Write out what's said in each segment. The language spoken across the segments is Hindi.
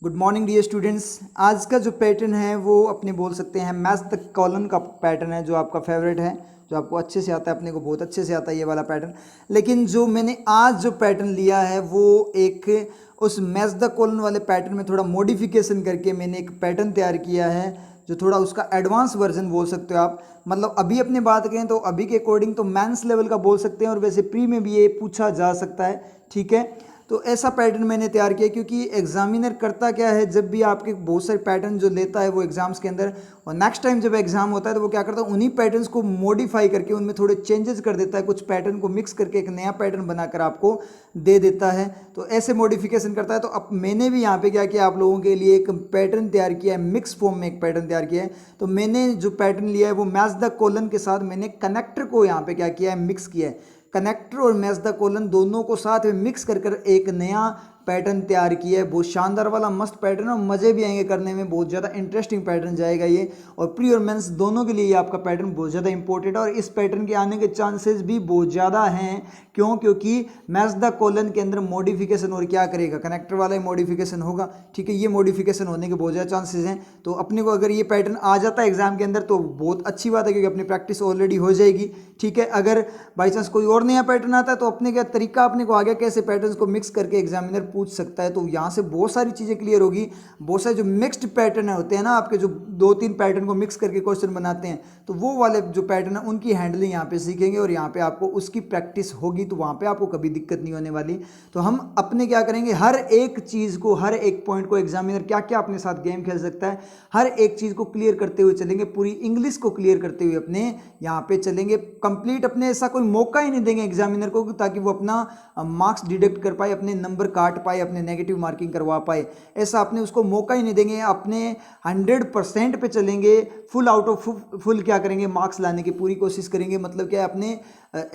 Good morning dear students. आज का जो पैटर्न है वो अपने बोल सकते हैं मैच द कॉलन का पैटर्न है, जो आपका फेवरेट है, जो आपको अच्छे से आता है, अपने को बहुत अच्छे से आता है ये वाला पैटर्न। लेकिन जो मैंने आज जो पैटर्न लिया है वो एक उस मैच द कॉलन वाले पैटर्न में थोड़ा मॉडिफिकेशन करके मैंने एक पैटर्न तैयार किया है, जो थोड़ा उसका एडवांस वर्जन बोल सकते हो आप। मतलब अभी अपनी बात करें तो अभी के अकॉर्डिंग तो मेंस लेवल का बोल सकते हैं, और वैसे प्री में भी ये पूछा जा सकता है। ठीक है, तो ऐसा पैटर्न मैंने तैयार किया क्योंकि एग्जामिनर करता क्या है, जब भी आपके बहुत सारे पैटर्न जो लेता है वो एग्जाम्स के अंदर, और नेक्स्ट टाइम जब एग्जाम होता है तो वो क्या करता है, उन्हीं पैटर्न्स को मॉडिफाई करके उनमें थोड़े चेंजेस कर देता है, कुछ पैटर्न को मिक्स करके एक नया पैटर्न बनाकर आपको दे देता है। तो ऐसे मॉडिफिकेशन करता है। तो अब मैंने भी यहाँ पे क्या किया, आप लोगों के लिए एक पैटर्न तैयार किया है, मिक्स फॉर्म में एक पैटर्न तैयार किया है। तो मैंने जो पैटर्न लिया है वो मैच द कॉलन के साथ मैंने कनेक्टर को यहाँ पे क्या किया है, मिक्स किया है। कनेक्टर और मैच द कॉलन दोनों को साथ में मिक्स कर कर एक नया पैटर्न तैयार किया है। बहुत शानदार वाला मस्त पैटर्न, और मज़े भी आएंगे करने में, बहुत ज़्यादा इंटरेस्टिंग पैटर्न जाएगा ये। और प्री और मेंस दोनों के लिए ये आपका पैटर्न बहुत ज़्यादा इंपॉर्टेंट है, और इस पैटर्न के आने के चांसेस भी बहुत ज़्यादा हैं। क्यों? क्योंकि मैच द कॉलन के अंदर मॉडिफिकेशन और क्या करेगा, कनेक्टर वाला ही मॉडिफिकेशन होगा। ठीक है, ये मॉडिफिकेशन होने के बहुत ज़्यादा चांसेस हैं। तो अपने को अगर ये पैटर्न आ जाता है एग्जाम के अंदर तो बहुत अच्छी बात है, क्योंकि अपनी प्रैक्टिस ऑलरेडी हो जाएगी। ठीक है, अगर बाई चांस कोई और नया पैटर्न आता है तो अपने क्या तरीका अपने को आ गया कैसे पैटर्न्स को मिक्स करके एग्जामिनर पूछ सकता है। तो यहाँ से बहुत सारी चीज़ें क्लियर होगी। बहुत सारे जो मिक्स्ड पैटर्न होते हैं ना आपके, जो 2-3 पैटर्न को मिक्स करके क्वेश्चन बनाते हैं, तो वो वाले जो पैटर्न है उनकी हैंडलिंग यहाँ पे सीखेंगे, और यहाँ पे आपको उसकी प्रैक्टिस होगी, तो वहाँ पे आपको कभी दिक्कत नहीं होने वाली। तो हम अपने क्या करेंगे, हर एक चीज़ को, हर एक पॉइंट को एग्जामिनर क्या क्या अपने साथ गेम खेल सकता है, हर एक चीज़ को क्लियर करते हुए चलेंगे। पूरी इंग्लिश को क्लियर करते हुए अपने यहाँ पे चलेंगे कंप्लीट। अपने ऐसा कोई मौका ही नहीं देंगे एग्जामिनर को ताकि वो अपना मार्क्स डिडक्ट कर पाए, अपने नंबर काट पाए, अपने नेगेटिव मार्किंग करवा पाए। ऐसा अपने उसको मौका ही नहीं देंगे। अपने 100% पे चलेंगे, फुल आउट ऑफ फुल क्या करेंगे, मार्क्स लाने की पूरी कोशिश करेंगे। मतलब क्या है, अपने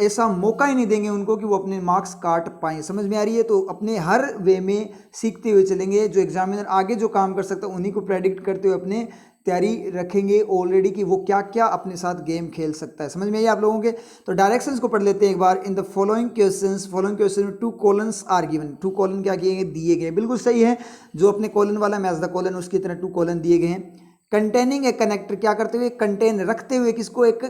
ऐसा मौका ही नहीं देंगे उनको कि वो अपने मार्क्स काट पाएँ। समझ में आ रही है? तो अपने हर वे में सीखते हुए चलेंगे। जो एग्जामिनर आगे जो काम कर सकता है उन्हीं को प्रेडिक्ट करते हुए अपने तैयारी रखेंगे ऑलरेडी कि वो क्या क्या अपने साथ गेम खेल सकता है। समझ में आई आप लोगों के? तो डायरेक्शंस को पढ़ लेते हैं एक बार। इन द फॉलोइंग क्वेश्चन में 2 कॉलन्स आर गिवन। 2 कॉलन क्या किए गए, दिए गए। बिल्कुल सही है, जो अपने कॉलन वाला मैच द कॉलन उसकी तरह 2 कॉलन दिए गए हैं। कंटेनिंग ए कनेक्टर, क्या करते हुए, कंटेन रखते हुए किसको, एक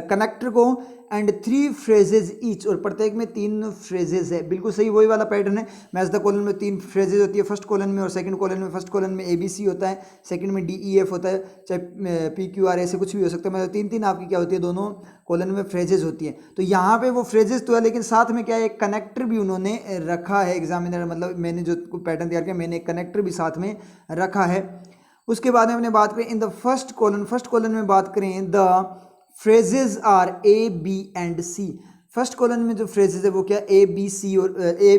कनेक्टर को, एंड 3 फ्रेजेज ईच, और प्रत्येक में 3 फ्रेजेज है। बिल्कुल सही, वही वाला पैटर्न है। मैच द कॉलन में 3 फ्रेजेज होती है, फर्स्ट कॉलन में और सेकंड कॉलन में। फर्स्ट कॉलन में ABC होता है, सेकंड में DEF होता है, चाहे PQR ऐसे कुछ भी हो सकता है। मतलब 3-3 आपकी क्या होती है, दोनों कॉलन में फ्रेजेज होती है। तो यहाँ पे वो फ्रेजेज तो है, लेकिन साथ में क्या है, एक कनेक्टर भी उन्होंने रखा है एग्जामिनर। मतलब मैंने जो पैटर्न तैयार किया, मैंने एक कनेक्टर भी साथ में रखा है। उसके बाद में अपने बात करें इन द फर्स्ट कॉलन में बात करें, the phrases are A, B and C। First colon में जो फ्रेजेज है वो क्या, A,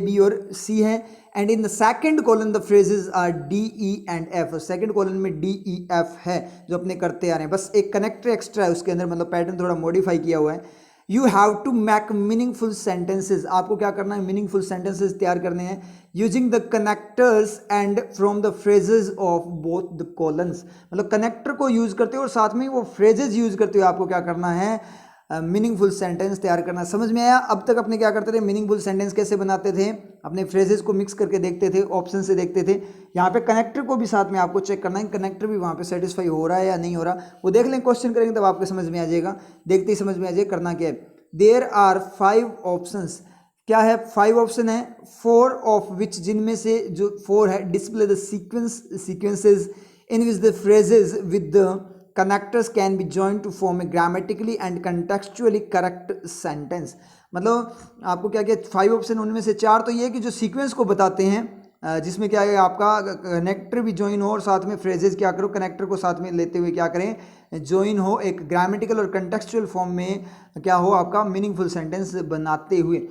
B और C है। And in the second colon the phrases are D, E and F। Second colon में D, E, F है, जो अपने करते आ रहे हैं। बस एक कनेक्टर एक्स्ट्रा है उसके अंदर, मतलब पैटर्न थोड़ा मॉडिफाई किया हुआ है। You have to make meaningful sentences. आपको क्या करना है, मीनिंगफुल सेंटेंसेज तैयार करने हैं using the connectors and from the phrases of both the colons. मतलब कनेक्टर को यूज करते हुए और साथ में वो फ्रेजेज यूज करते हुए आपको क्या करना है, मीनिंगफुल सेंटेंस तैयार करना। समझ में आया? अब तक अपने क्या करते थे, मीनिंगफुल सेंटेंस कैसे बनाते थे, अपने फ्रेजेस को मिक्स करके देखते थे, ऑप्शन से देखते थे। यहाँ पे कनेक्टर को भी साथ में आपको चेक करना है, कनेक्टर भी वहाँ पे सेटिस्फाई हो रहा है या नहीं हो रहा। वो देख लें, क्वेश्चन करेंगे तब आपको समझ में आ जाएगा, देखते ही समझ में आ जाएगा करना क्या है। There are 5 options. क्या है, 5 ऑप्शन है, 4 ऑफ विच, जिनमें से जो 4 है, display the sequences in which the phrases with the connectors can be joined to form a grammatically and contextually correct sentence। मतलब आपको क्या क्या 5 ऑप्शन, उनमें से 4 तो ये कि जो सीक्वेंस को बताते हैं, जिसमें क्या है, आपका कनेक्टर भी ज्वाइन हो और साथ में फ्रेजेस क्या करो, कनेक्टर को साथ में लेते हुए क्या करें, ज्वाइन हो, एक ग्रामेटिकल और कंटेक्चुअल फॉर्म में क्या हो, आपका मीनिंगफुल सेंटेंस बनाते हुए।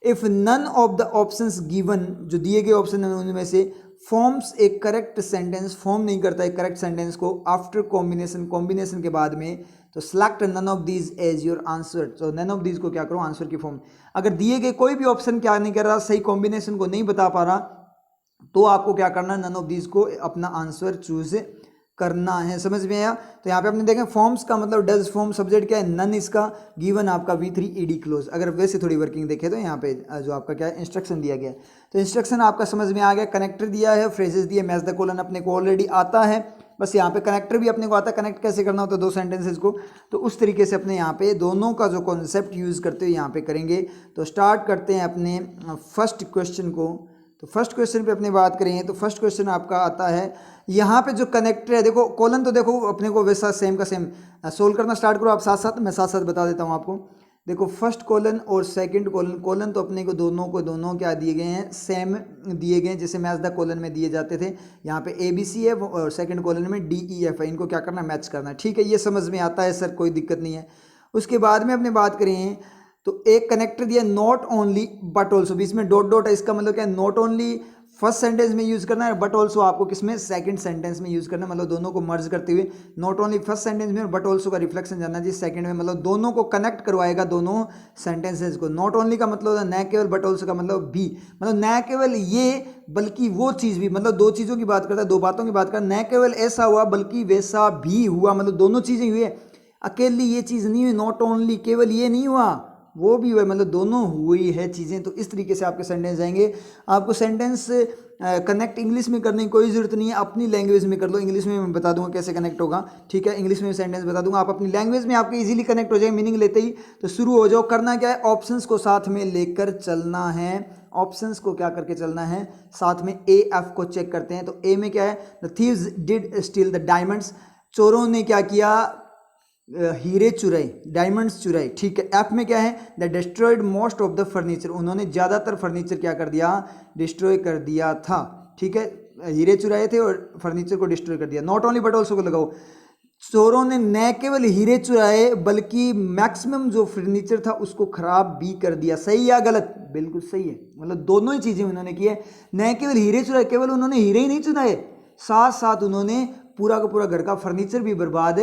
If none of the options given, जो दिए गए ऑप्शन है उनमें से, forms a correct sentence, form नहीं करता है करेक्ट सेंटेंस को, आफ्टर कॉम्बिनेशन के बाद में, तो select none of these as your answer. तो नन ऑफ दीज को क्या करो, आंसर की फॉर्म। अगर दिए गए कोई भी ऑप्शन क्या नहीं कर रहा, सही कॉम्बिनेशन को नहीं बता पा रहा, तो आपको क्या करना है, नन ऑफ दीज को अपना आंसर चूज करना है। समझ में आया? तो यहाँ पे आपने देखें फॉर्म्स का मतलब डज फॉर्म सब्जेक्ट क्या है, नन इसका, गिवन आपका V3 ed क्लोज। अगर वैसे थोड़ी वर्किंग देखें तो यहाँ पे जो आपका क्या है इंस्ट्रक्शन दिया गया है, तो इंस्ट्रक्शन आपका समझ में आ गया। कनेक्टर दिया है, फ्रेजेस दिए, मैच द कोलन अपने को ऑलरेडी आता है, बस यहाँ पे कनेक्टर भी अपने को आता है। कनेक्ट कैसे करना होता है दो सेंटेंसेज को, तो उस तरीके से अपने यहाँ पे दोनों का जो कॉन्सेप्ट यूज़ करते हुए यहाँ पे करेंगे। तो स्टार्ट करते हैं अपने फर्स्ट क्वेश्चन को। तो फर्स्ट क्वेश्चन पे अपने बात करें तो फर्स्ट क्वेश्चन आपका आता है, यहाँ पे जो कनेक्टर है, देखो कॉलन तो देखो अपने को वैसा सेम का सेम सोल्व करना स्टार्ट करो आप साथ साथ, मैं साथ साथ बता देता हूँ आपको। देखो फर्स्ट कॉलन और सेकंड कॉलन, कॉलन तो अपने को दोनों क्या दिए गए हैं, सेम दिए गए हैं, जैसे मैच द कॉलन में दिए जाते थे। यहाँ पे ABC है और सेकंड कॉलन में DEF है, इनको क्या करना, मैच करना है। ठीक है, ये समझ में आता है सर, कोई दिक्कत नहीं है। उसके बाद में अपने बात करें तो एक कनेक्टर दिया नॉट ओनली बट ऑल्सो, बीच में डॉट डॉट है, इसका मतलब क्या है, नॉट ओनली फर्स्ट सेंटेंस में यूज करना है, बट ऑल्सो आपको किसमें, सेकंड सेंटेंस में यूज करना है, मतलब दोनों को मर्ज करते हुए। नॉट ओनली फर्स्ट सेंटेंस में और बट ऑल्सो का रिफ्लेक्शन जानना चाहिए सेकंड में, मतलब दोनों को कनेक्ट करवाएगा, दोनों सेंटेंसेस को। नॉट ओनली का मतलब न केवल, बट ऑल्सो का मतलब भी, मतलब न केवल ये बल्कि वो चीज़ भी, मतलब दो चीज़ों की बात करता है, दो बातों की बात करता है। न केवल ऐसा हुआ बल्कि वैसा भी हुआ, मतलब दोनों चीज़ें हुई है, अकेली ये चीज़ नहीं हुई। नॉट ओनली केवल ये नहीं हुआ, वो भी हुआ, मतलब दोनों हुई है चीज़ें। तो इस तरीके से आपके सेंटेंस जाएंगे। आपको सेंटेंस कनेक्ट इंग्लिश में करने की कोई ज़रूरत नहीं है, अपनी लैंग्वेज में कर लो। इंग्लिश में मैं बता दूंगा कैसे कनेक्ट होगा, ठीक है, इंग्लिश में सेंटेंस बता दूंगा, आप अपनी लैंग्वेज में आपके इजीली कनेक्ट हो जाएगा मीनिंग लेते ही। तो शुरू हो जाओ। करना क्या है, ऑप्शंस को साथ में लेकर चलना है। ऑप्शंस को क्या करके चलना है, साथ में AF को चेक करते हैं। तो A में क्या है, the thieves did steel the diamonds, चोरों ने क्या किया, हीरे चुराए, डायमंड्स चुराए। ठीक है, एफ में क्या है, the destroyed most of the furniture, उन्होंने ज़्यादातर फर्नीचर क्या कर दिया, डिस्ट्रॉय कर दिया था। ठीक है, हीरे चुराए थे और फर्नीचर को डिस्ट्रॉय कर दिया। नॉट ओनली बट ऑल्सो को लगाओ, चोरों ने न केवल हीरे चुराए बल्कि मैक्सिमम जो फर्नीचर था उसको खराब भी कर दिया। सही या गलत, बिल्कुल सही है, मतलब दोनों ही चीज़ें उन्होंने की है। न केवल हीरे चुराए, केवल उन्होंने हीरे ही नहीं चुराए, साथ साथ उन्होंने पूरा का पूरा घर का फर्नीचर भी बर्बाद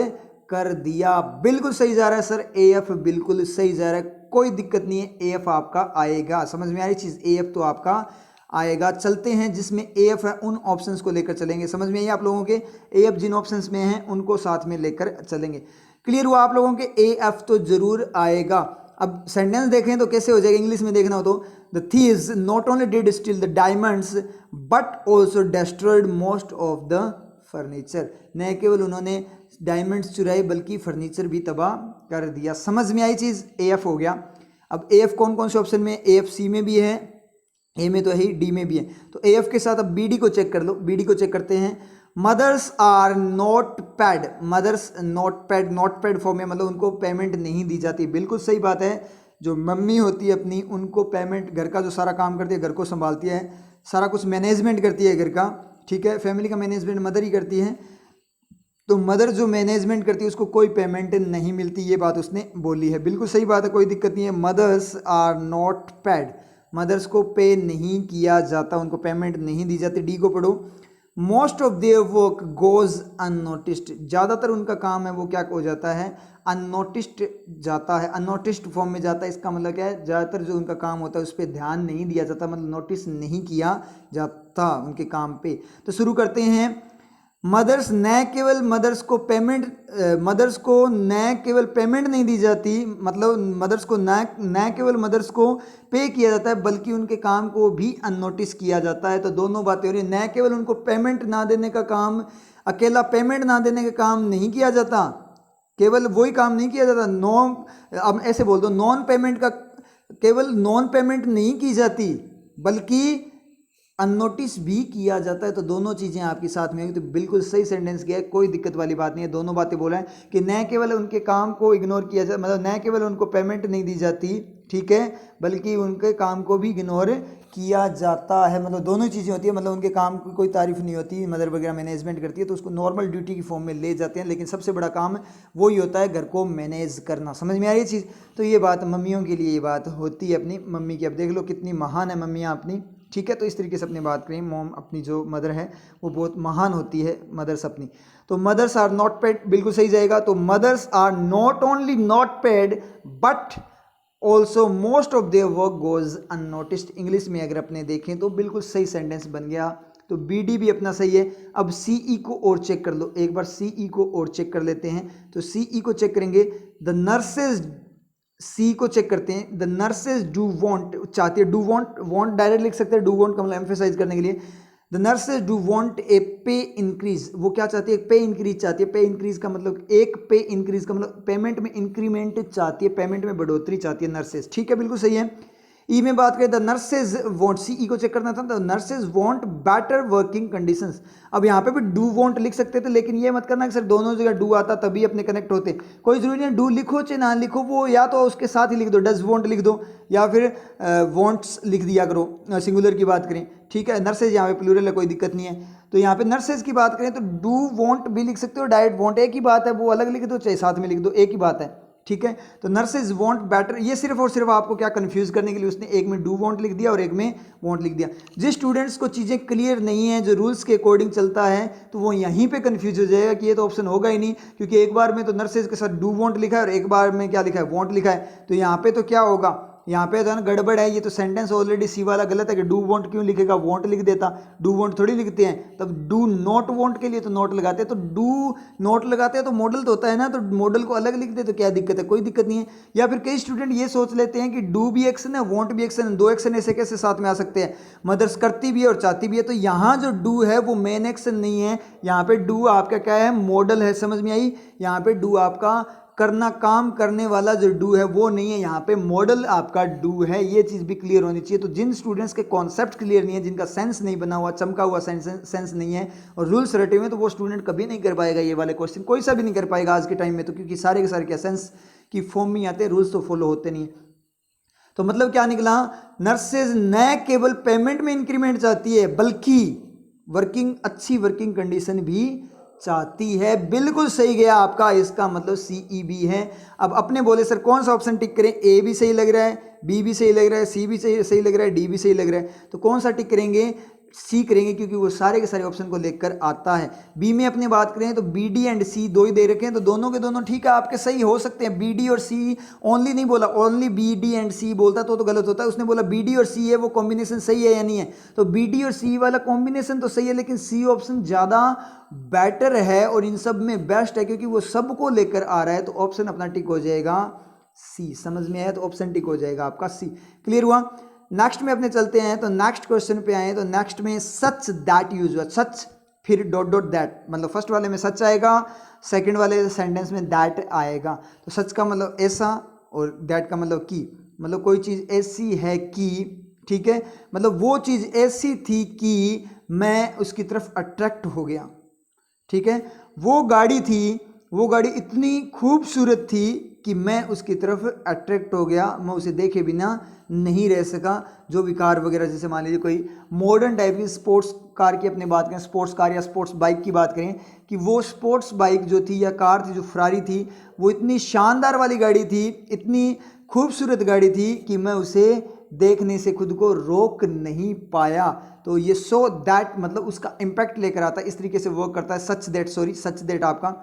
कर दिया। बिल्कुल सही जा रहा है सर, AF बिल्कुल सही जा रहा है, कोई दिक्कत नहीं है, AF आपका आएगा। समझ में आ रही चीज़, AF तो आपका आएगा। चलते हैं जिसमें AF है उन ऑप्शंस को लेकर चलेंगे। समझ में आई आप लोगों के, AF जिन ऑप्शंस में हैं उनको साथ में लेकर चलेंगे। क्लियर हुआ आप लोगों के, AF तो जरूर आएगा। अब सेंटेंस देखें तो कैसे हो जाएगा, इंग्लिश में देखना हो तो, the thieves not only did steel the diamonds but also destroyed most of the furniture, न केवल उन्होंने डायमंड्स चुराए बल्कि फर्नीचर भी तबाह कर दिया। समझ में आई चीज़, AF हो गया। अब AF कौन कौन से ऑप्शन में, AF C में भी है, A में तो है ही, D में भी है। तो AF के साथ अब BD को चेक कर लो। BD को चेक करते हैं, mothers are not paid, mothers not paid, not paid form में मतलब उनको पेमेंट नहीं दी जाती। बिल्कुल सही बात है, जो मम्मी होती है अपनी, उनको पेमेंट, घर का जो सारा काम करती है, घर को संभालती है, सारा कुछ मैनेजमेंट करती है घर का, ठीक है, फैमिली का मैनेजमेंट मदर ही करती है। तो मदर जो मैनेजमेंट करती है उसको कोई पेमेंट नहीं मिलती, ये बात उसने बोली है। बिल्कुल सही बात है, कोई दिक्कत नहीं है। Mothers are not paid, mothers को पे नहीं किया जाता, उनको पेमेंट नहीं दी जाती। D को पढ़ो, most of their work goes unnoticed, ज़्यादातर उनका काम है वो क्या हो जाता है, अननोटिस्ड जाता है, अननोटिस्ड फॉर्म में जाता है। इसका मतलब क्या है, ज़्यादातर जो उनका काम होता है उस पर ध्यान नहीं दिया जाता, मतलब नोटिस नहीं किया जाता उनके काम पे। तो शुरू करते हैं। मदर्स, न केवल मदर्स को पेमेंट, मदर्स को न केवल पेमेंट नहीं दी जाती, मतलब मदर्स को न केवल मदर्स को पे किया जाता है बल्कि उनके काम को भी अननोटिस किया जाता है। तो दोनों बातें हो रही है, न केवल उनको पेमेंट ना देने का काम, अकेला पेमेंट ना देने का काम नहीं किया जाता, केवल वही काम नहीं किया जाता, अब ऐसे बोल दो, नॉन पेमेंट का, केवल नॉन पेमेंट नहीं की जाती बल्कि अननोटिस भी किया जाता है। तो दोनों चीज़ें आपके साथ में, तो बिल्कुल सही सेंटेंस किया है, कोई दिक्कत वाली बात नहीं है। दोनों बातें बोला है कि न केवल उनके काम को इग्नोर किया जाता, मतलब न केवल उनको पेमेंट नहीं दी जाती, ठीक है, बल्कि उनके काम को भी इग्नोर किया जाता है। मतलब दोनों चीज़ें होती है, मतलब उनके काम की कोई तारीफ नहीं होती, मदर वगैरह मैनेजमेंट करती है तो उसको नॉर्मल ड्यूटी की फॉर्म में ले जाते हैं, लेकिन सबसे बड़ा काम वही होता है घर को मैनेज करना। समझ में आ रही है चीज़। तो ये बात मम्मियों के लिए ये बात होती है अपनी मम्मी की। अब देख लो कितनी महान है मम्मियाँ अपनी, ठीक है। तो इस तरीके से अपनी बात करें, मॉम अपनी जो मदर है वो बहुत महान होती है, मदर्स अपनी। तो मदर्स आर नॉट पेड बिल्कुल सही जाएगा। तो mothers are not only not paid but also most of their work goes unnoticed. English में अगर अपने देखें तो बिल्कुल सही सेंटेंस बन गया। तो बी डी भी अपना सही है। अब सी ई को और चेक कर लो, एक बार सी ई को और चेक कर लेते हैं। तो सी ई को चेक करेंगे, द नर्सेज, सी को चेक करते हैं, द नर्सेज डू वांट, चाहती है, डू वांट, वांट डायरेक्ट लिख सकते हैं, डू वांट का मतलब एम्फेसाइज करने के लिए, the nurses do want a पे इंक्रीज, वो क्या चाहती है, पे इंक्रीज चाहती है। पे इंक्रीज का मतलब, एक पे इंक्रीज का मतलब पेमेंट में इंक्रीमेंट चाहती है, पेमेंट में बढ़ोतरी चाहती है नर्सेज, ठीक है, बिल्कुल सही है। ई में बात करें, द नर्सेज वांट, सी ई को चेक करना था, the nurses want better working conditions. अब यहाँ पे भी डू वांट लिख सकते थे, लेकिन ये मत करना कि सर दोनों जगह डू आता तभी अपने कनेक्ट होते, कोई जरूरी नहीं डू लिखो चाहे ना लिखो, वो या तो उसके साथ ही लिख दो, डज वांट लिख दो, या फिर वांट्स लिख दिया करो, सिंगुलर की बात करें, ठीक है। नर्सेज यहाँ पे प्लूरल है, कोई दिक्कत नहीं है। तो यहाँ पे नर्सेज की बात करें तो डू वांट भी लिख सकते हो, डायरेक्ट वांट एक ही बात है, वो अलग लिख दो चाहे साथ में लिख दो, एक ही बात है, ठीक है। तो नर्सेज वांट बेटर, ये सिर्फ और सिर्फ आपको क्या कंफ्यूज करने के लिए उसने एक में डू वांट लिख दिया और एक में वांट लिख दिया। जिस स्टूडेंट्स को चीज़ें क्लियर नहीं है, जो रूल्स के अकॉर्डिंग चलता है, तो वो यहीं पे कंफ्यूज हो जाएगा कि ये तो ऑप्शन होगा ही नहीं, क्योंकि एक बार में तो नर्सेज के साथ डू वांट लिखा है और एक बार में क्या लिखा है, वांट लिखा है। तो यहाँ पे तो क्या होगा, यहाँ पे तो ना गड़बड़ है, ये तो सेंटेंस ऑलरेडी सी वाला गलत है कि डू वांट क्यों लिखेगा, वांट लिख देता, डू वांट थोड़ी लिखते हैं। तब डू नॉट वांट के लिए तो नॉट लगाते हैं, तो डू नॉट लगाते हैं तो मॉडल तो होता है ना, तो मॉडल को अलग लिख दे तो क्या दिक्कत है, कोई दिक्कत नहीं है। या फिर कई स्टूडेंट ये सोच लेते हैं कि डू भी एक्शन है, वांट भी एक्शन है, दो एक्शन ऐसे कैसे साथ में आ सकते हैं, मदर्स करती भी है और चाहती भी है। तो यहाँ जो डू है वो मेन एक्शन नहीं है, यहाँ पे डू आपका क्या है, मॉडल है, समझ में आई। यहाँ पे डू आपका करना, काम करने वाला जो डू है वो नहीं है, यहाँ पे मॉडल आपका डू है, ये चीज़ भी क्लियर होनी चाहिए। तो जिन स्टूडेंट्स के कॉन्सेप्ट क्लियर नहीं है, जिनका सेंस नहीं बना हुआ, चमका हुआ सेंस नहीं है और रूल्स रटे हुए, तो वो स्टूडेंट कभी नहीं कर पाएगा ये वाले क्वेश्चन, कोई सा भी नहीं कर पाएगा आज के टाइम में, तो क्योंकि सारे के सारे क्या सेंस की फॉर्म में आते हैं, रूल्स तो फॉलो होते नहीं है। तो मतलब क्या निकला, नर्सेज न केवल पेमेंट में इंक्रीमेंट चाहती है बल्कि वर्किंग, अच्छी वर्किंग कंडीशन भी चाहती है, बिल्कुल सही गया आपका, इसका मतलब सी ई बी है। अब अपने बोले सर कौन सा ऑप्शन टिक करें, ए भी सही लग रहा है, बी भी सही लग रहा है, सी भी सही लग रहा है, डी भी सही लग रहा है, तो कौन सा टिक करेंगे, सी करेंगे, क्योंकि वो सारे के सारे ऑप्शन को लेकर आता है। बी में अपने बात करें तो बी डी एंड सी दो ही दे रखे हैं, तो दोनों के दोनों ठीक है, आपके सही हो सकते हैं। बी डी और सी ओनली नहीं बोला, ओनली बी डी एंड सी बोलता तो गलत होता है, उसने बोला बी डी और सी है, वो कॉम्बिनेशन सही है या नहीं है, तो बी डी और सी वाला कॉम्बिनेशन तो सही है, लेकिन सी ऑप्शन ज़्यादा बेटर है और इन सब में बेस्ट है, क्योंकि वो सबको लेकर आ रहा है, तो ऑप्शन अपना टिक हो जाएगा सी। समझ में आया, तो ऑप्शन टिक हो जाएगा आपका सी। क्लियर हुआ। नेक्स्ट में अपने चलते हैं, तो नेक्स्ट क्वेश्चन पे आए, तो नेक्स्ट में सच दैट यूज हुआ, सच फिर डॉट डॉट दैट, मतलब फर्स्ट वाले में सच आएगा, सेकंड वाले सेंटेंस में दैट आएगा। तो सच का मतलब ऐसा और दैट का मतलब की, मतलब कोई चीज़ ऐसी है कि, ठीक है, मतलब वो चीज़ ऐसी थी कि मैं उसकी तरफ अट्रैक्ट हो गया, ठीक है, वो गाड़ी थी, वो गाड़ी इतनी खूबसूरत थी कि मैं उसकी तरफ अट्रैक्ट हो गया, मैं उसे देखे बिना नहीं रह सका। जो भी कार वगैरह, जैसे मान लीजिए कोई मॉडर्न टाइप की स्पोर्ट्स कार की अपनी बात करें, स्पोर्ट्स कार या स्पोर्ट्स बाइक की बात करें, कि वो स्पोर्ट्स बाइक जो थी या कार थी, जो फरारी थी, वो इतनी शानदार वाली गाड़ी थी, इतनी खूबसूरत गाड़ी थी कि मैं उसे देखने से खुद को रोक नहीं पाया। तो ये सो दैट मतलब उसका इम्पैक्ट लेकर आता है, इस तरीके से वर्क करता है such that, sorry such that आपका।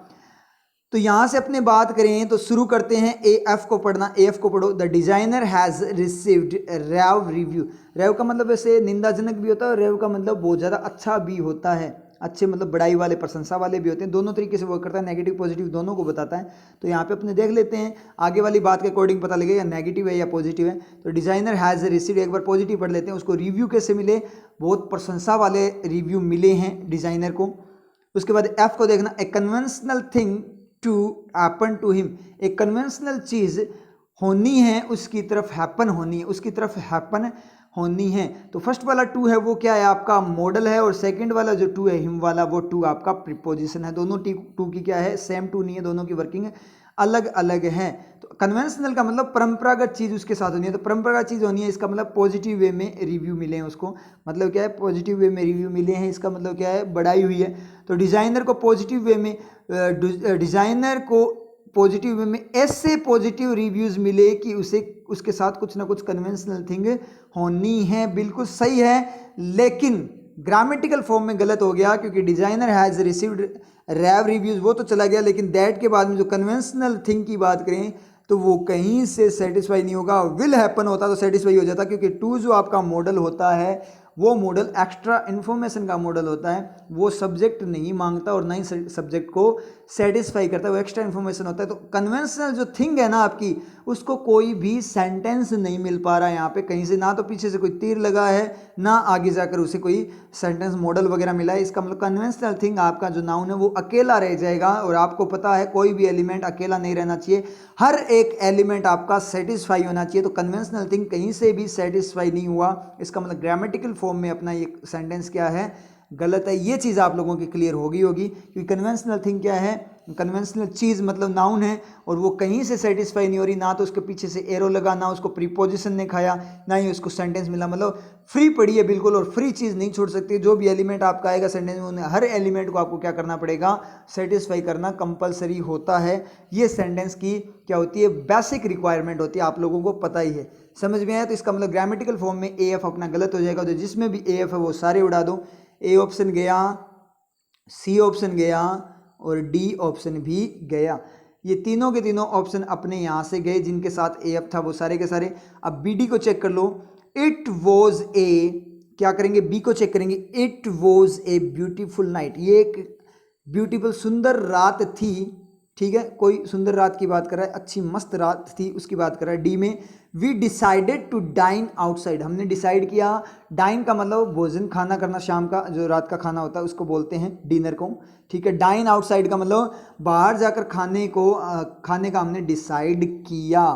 तो यहाँ से अपने बात करें तो शुरू करते हैं, ए एफ को पढ़ना, ए एफ को पढ़ो। The designer has received rave review, rave का मतलब वैसे निंदाजनक भी होता है और रेव का मतलब बहुत ज़्यादा अच्छा भी होता है, अच्छे मतलब बड़ाई वाले, प्रशंसा वाले भी होते हैं, दोनों तरीके से वर्क करता है, नेगेटिव पॉजिटिव दोनों को बताता है। तो यहाँ पे अपने देख लेते हैं, आगे वाली बात के अकॉर्डिंग पता लगेगा नेगेटिव है या पॉजिटिव है। तो डिजाइनर हैज़ रिसीव्ड, एक बार पॉजिटिव पढ़ लेते हैं, उसको रिव्यू कैसे मिले, बहुत प्रशंसा वाले रिव्यू मिले हैं डिजाइनर को। उसके बाद एफ को देखना, a conventional thing to happen to him, एक कन्वेंशनल चीज़ होनी है उसकी तरफ हैपन होनी है, उसकी तरफ हैपन होनी है। तो फर्स्ट वाला टू है वो क्या है आपका मॉडल है, और सेकंड वाला जो टू है हिम वाला, वो टू आपका प्रीपोजिशन है। दोनों टू की क्या है, सेम टू नहीं है, दोनों की वर्किंग अलग अलग है। तो कन्वेंशनल का मतलब परंपरागत चीज़ उसके साथ होनी है, तो परंपरागत चीज़ होनी है, इसका मतलब पॉजिटिव वे में रिव्यू मिले हैं उसको, मतलब क्या है, पॉजिटिव वे में रिव्यू मिले हैं, इसका मतलब क्या है, बढ़ाई हुई है। तो डिज़ाइनर को पॉजिटिव वे में, डिज़ाइनर को पॉजिटिव वे में ऐसे पॉजिटिव रिव्यूज़ मिले कि उसे उसके साथ कुछ ना कुछ कन्वेंशनल थिंग होनी है, बिल्कुल सही है, लेकिन ग्रामेटिकल फॉर्म में गलत हो गया, क्योंकि designer has received rev reviews वो तो चला गया, लेकिन दैट के बाद में जो कन्वेंशनल थिंग की बात करें तो वो कहीं से सेटिस्फाई नहीं होगा। विल हैपन होता तो सेटिस्फाई हो जाता, क्योंकि टू जो आपका मॉडल होता है वो मॉडल एक्स्ट्रा इन्फॉर्मेशन का मॉडल होता है, वो सब्जेक्ट नहीं मांगता और ना ही सब्जेक्ट को सेटिस्फाई करता है, वो एक्स्ट्रा इन्फॉर्मेशन होता है। तो कन्वेंशनल जो थिंग है ना आपकी, उसको कोई भी सेंटेंस नहीं मिल पा रहा है यहाँ पे कहीं से, ना तो पीछे से कोई तीर लगा है, ना आगे जाकर उसे कोई सेंटेंस मॉडल वगैरह मिला है। इसका मतलब कन्वेंशनल थिंग आपका जो नाउन है वो अकेला रह जाएगा, और आपको पता है कोई भी एलिमेंट अकेला नहीं रहना चाहिए, हर एक एलिमेंट आपका सेटिस्फाई होना चाहिए। तो कन्वेंशनल थिंग कहीं से भी सेटिस्फाई नहीं हुआ, इसका मतलब ग्रामेटिकल फॉर्म में अपना ये सेंटेंस क्या है, गलत है। ये चीज़ आप लोगों की क्लियर होगी क्योंकि कन्वेंशनल थिंग क्या है, कन्वेंशनल चीज़ मतलब नाउन है, और वो कहीं से सेटिस्फाई नहीं हो रही, ना तो उसके पीछे से एरो लगा, ना उसको प्रीपोजिशन ने खाया, ना ही उसको सेंटेंस मिला, मतलब फ्री पड़ी है बिल्कुल, और फ्री चीज़ नहीं छोड़ सकती। जो भी एलिमेंट आपका आएगा सेंटेंस में, हर एलिमेंट को आपको क्या करना पड़ेगा, सेटिस्फाई करना कंपलसरी होता है। ये सेंटेंस की क्या होती है, बेसिक रिक्वायरमेंट होती है, आप लोगों को पता ही है। समझ में आया? तो इसका मतलब ग्रामेटिकल फॉर्म में ए एफ अपना गलत हो जाएगा, तो जिसमें भी ए एफ है वो सारे उड़ा दो। ए ऑप्शन गया, सी ऑप्शन गया, और डी ऑप्शन भी गया। ये तीनों के तीनों ऑप्शन अपने यहाँ से गए, जिनके साथ ए एफ था वो सारे के सारे। अब बी डी को चेक कर लो। इट वॉज ए, क्या करेंगे, बी को चेक करेंगे। It was a beautiful night, ये एक ब्यूटीफुल सुंदर रात थी, ठीक है, कोई सुंदर रात की बात कर रहा है, अच्छी मस्त रात थी उसकी बात कर रहा है। डी में we decided to dine outside, हमने डिसाइड किया, डाइन का मतलब भोजन खाना करना, शाम का जो रात का खाना होता है उसको बोलते हैं डिनर को, ठीक है। डाइन आउटसाइड का मतलब बाहर जाकर खाने का हमने डिसाइड किया।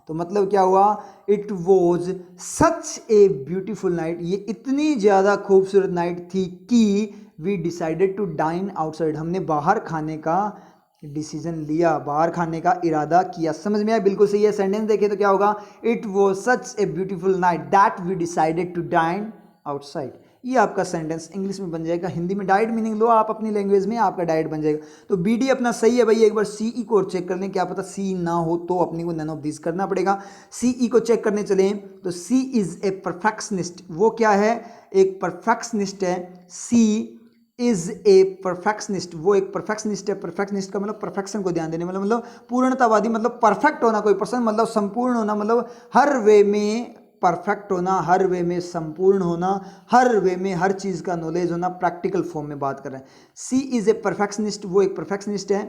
तो मतलब क्या हुआ, it was such a beautiful night, ये इतनी ज़्यादा खूबसूरत नाइट थी कि we decided to dine outside, हमने बाहर खाने का डिसीजन लिया, बाहर खाने का इरादा किया। समझ में आया? बिल्कुल सही है। सेंटेंस देखें तो क्या होगा, it was such a beautiful night that we decided to dine outside. ये आपका सेंटेंस इंग्लिश में बन जाएगा। हिंदी में डाइट मीनिंग लो आप अपनी लैंग्वेज में, आपका डाइट बन जाएगा। तो बी डी अपना सही है भाई। एक बार सी ई को चेक कर लें, क्या पता सी ना हो तो अपने को नन ऑफ दिस करना पड़ेगा। सी ई को चेक करने चले तो सी इज ए परफेक्शनिस्ट, वो क्या है, एक परफेक्शनिस्ट है। सी इज ए परफेक्शनिस्ट, वो एक परफेक्शनिस्ट है। परफेक्शनिस्ट का मतलब परफेक्शन को ध्यान देने, मतलब पूर्णतावादी, मतलब परफेक्ट होना कोई पर्सन, मतलब संपूर्ण होना, मतलब हर वे में परफेक्ट होना, हर वे में संपूर्ण होना, हर वे में हर चीज़ का नॉलेज होना, प्रैक्टिकल फॉर्म में बात कर रहे हैं। सी इज ए परफेक्शनिस्ट, वो एक परफेक्शनिस्ट है।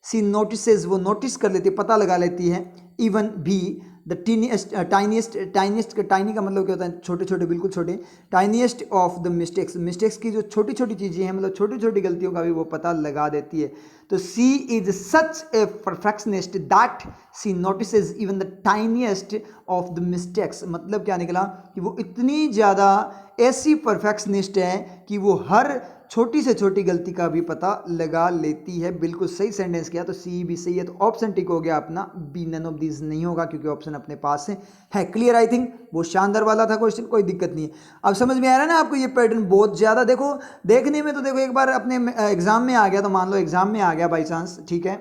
सी नोटिसेज, वो नोटिस कर लेती है, पता लगा लेती है। इवन भी द टीनिएस्ट, टाइनिएस्ट का टाइनी का मतलब क्या होता है, छोटे छोटे, बिल्कुल छोटे। टाइनिएस्ट ऑफ द मिस्टेक्स, मिस्टेक्स की जो छोटी छोटी चीज़ें हैं, मतलब छोटी छोटी गलतियों का भी वो पता लगा देती है। तो she is such a perfectionist that she notices even the tiniest of the mistakes, मतलब क्या निकला कि वो इतनी ज़्यादा ऐसी परफेक्शनिस्ट है कि वो हर छोटी से छोटी गलती का भी पता लगा लेती है। बिल्कुल सही सेंटेंस किया, तो सी भी सही है। तो ऑप्शन टिक हो गया अपना, बी नन ऑफ दिस नहीं होगा क्योंकि ऑप्शन अपने पास है। क्लियर? आई थिंक बहुत शानदार वाला था क्वेश्चन, कोई दिक्कत नहीं है। अब समझ में आ रहा है ना आपको ये पैटर्न? बहुत ज़्यादा देखो, देखने में तो देखो, एक बार अपने एग्जाम में आ गया तो मान लो एग्जाम में आ गया बाई चांस, ठीक है,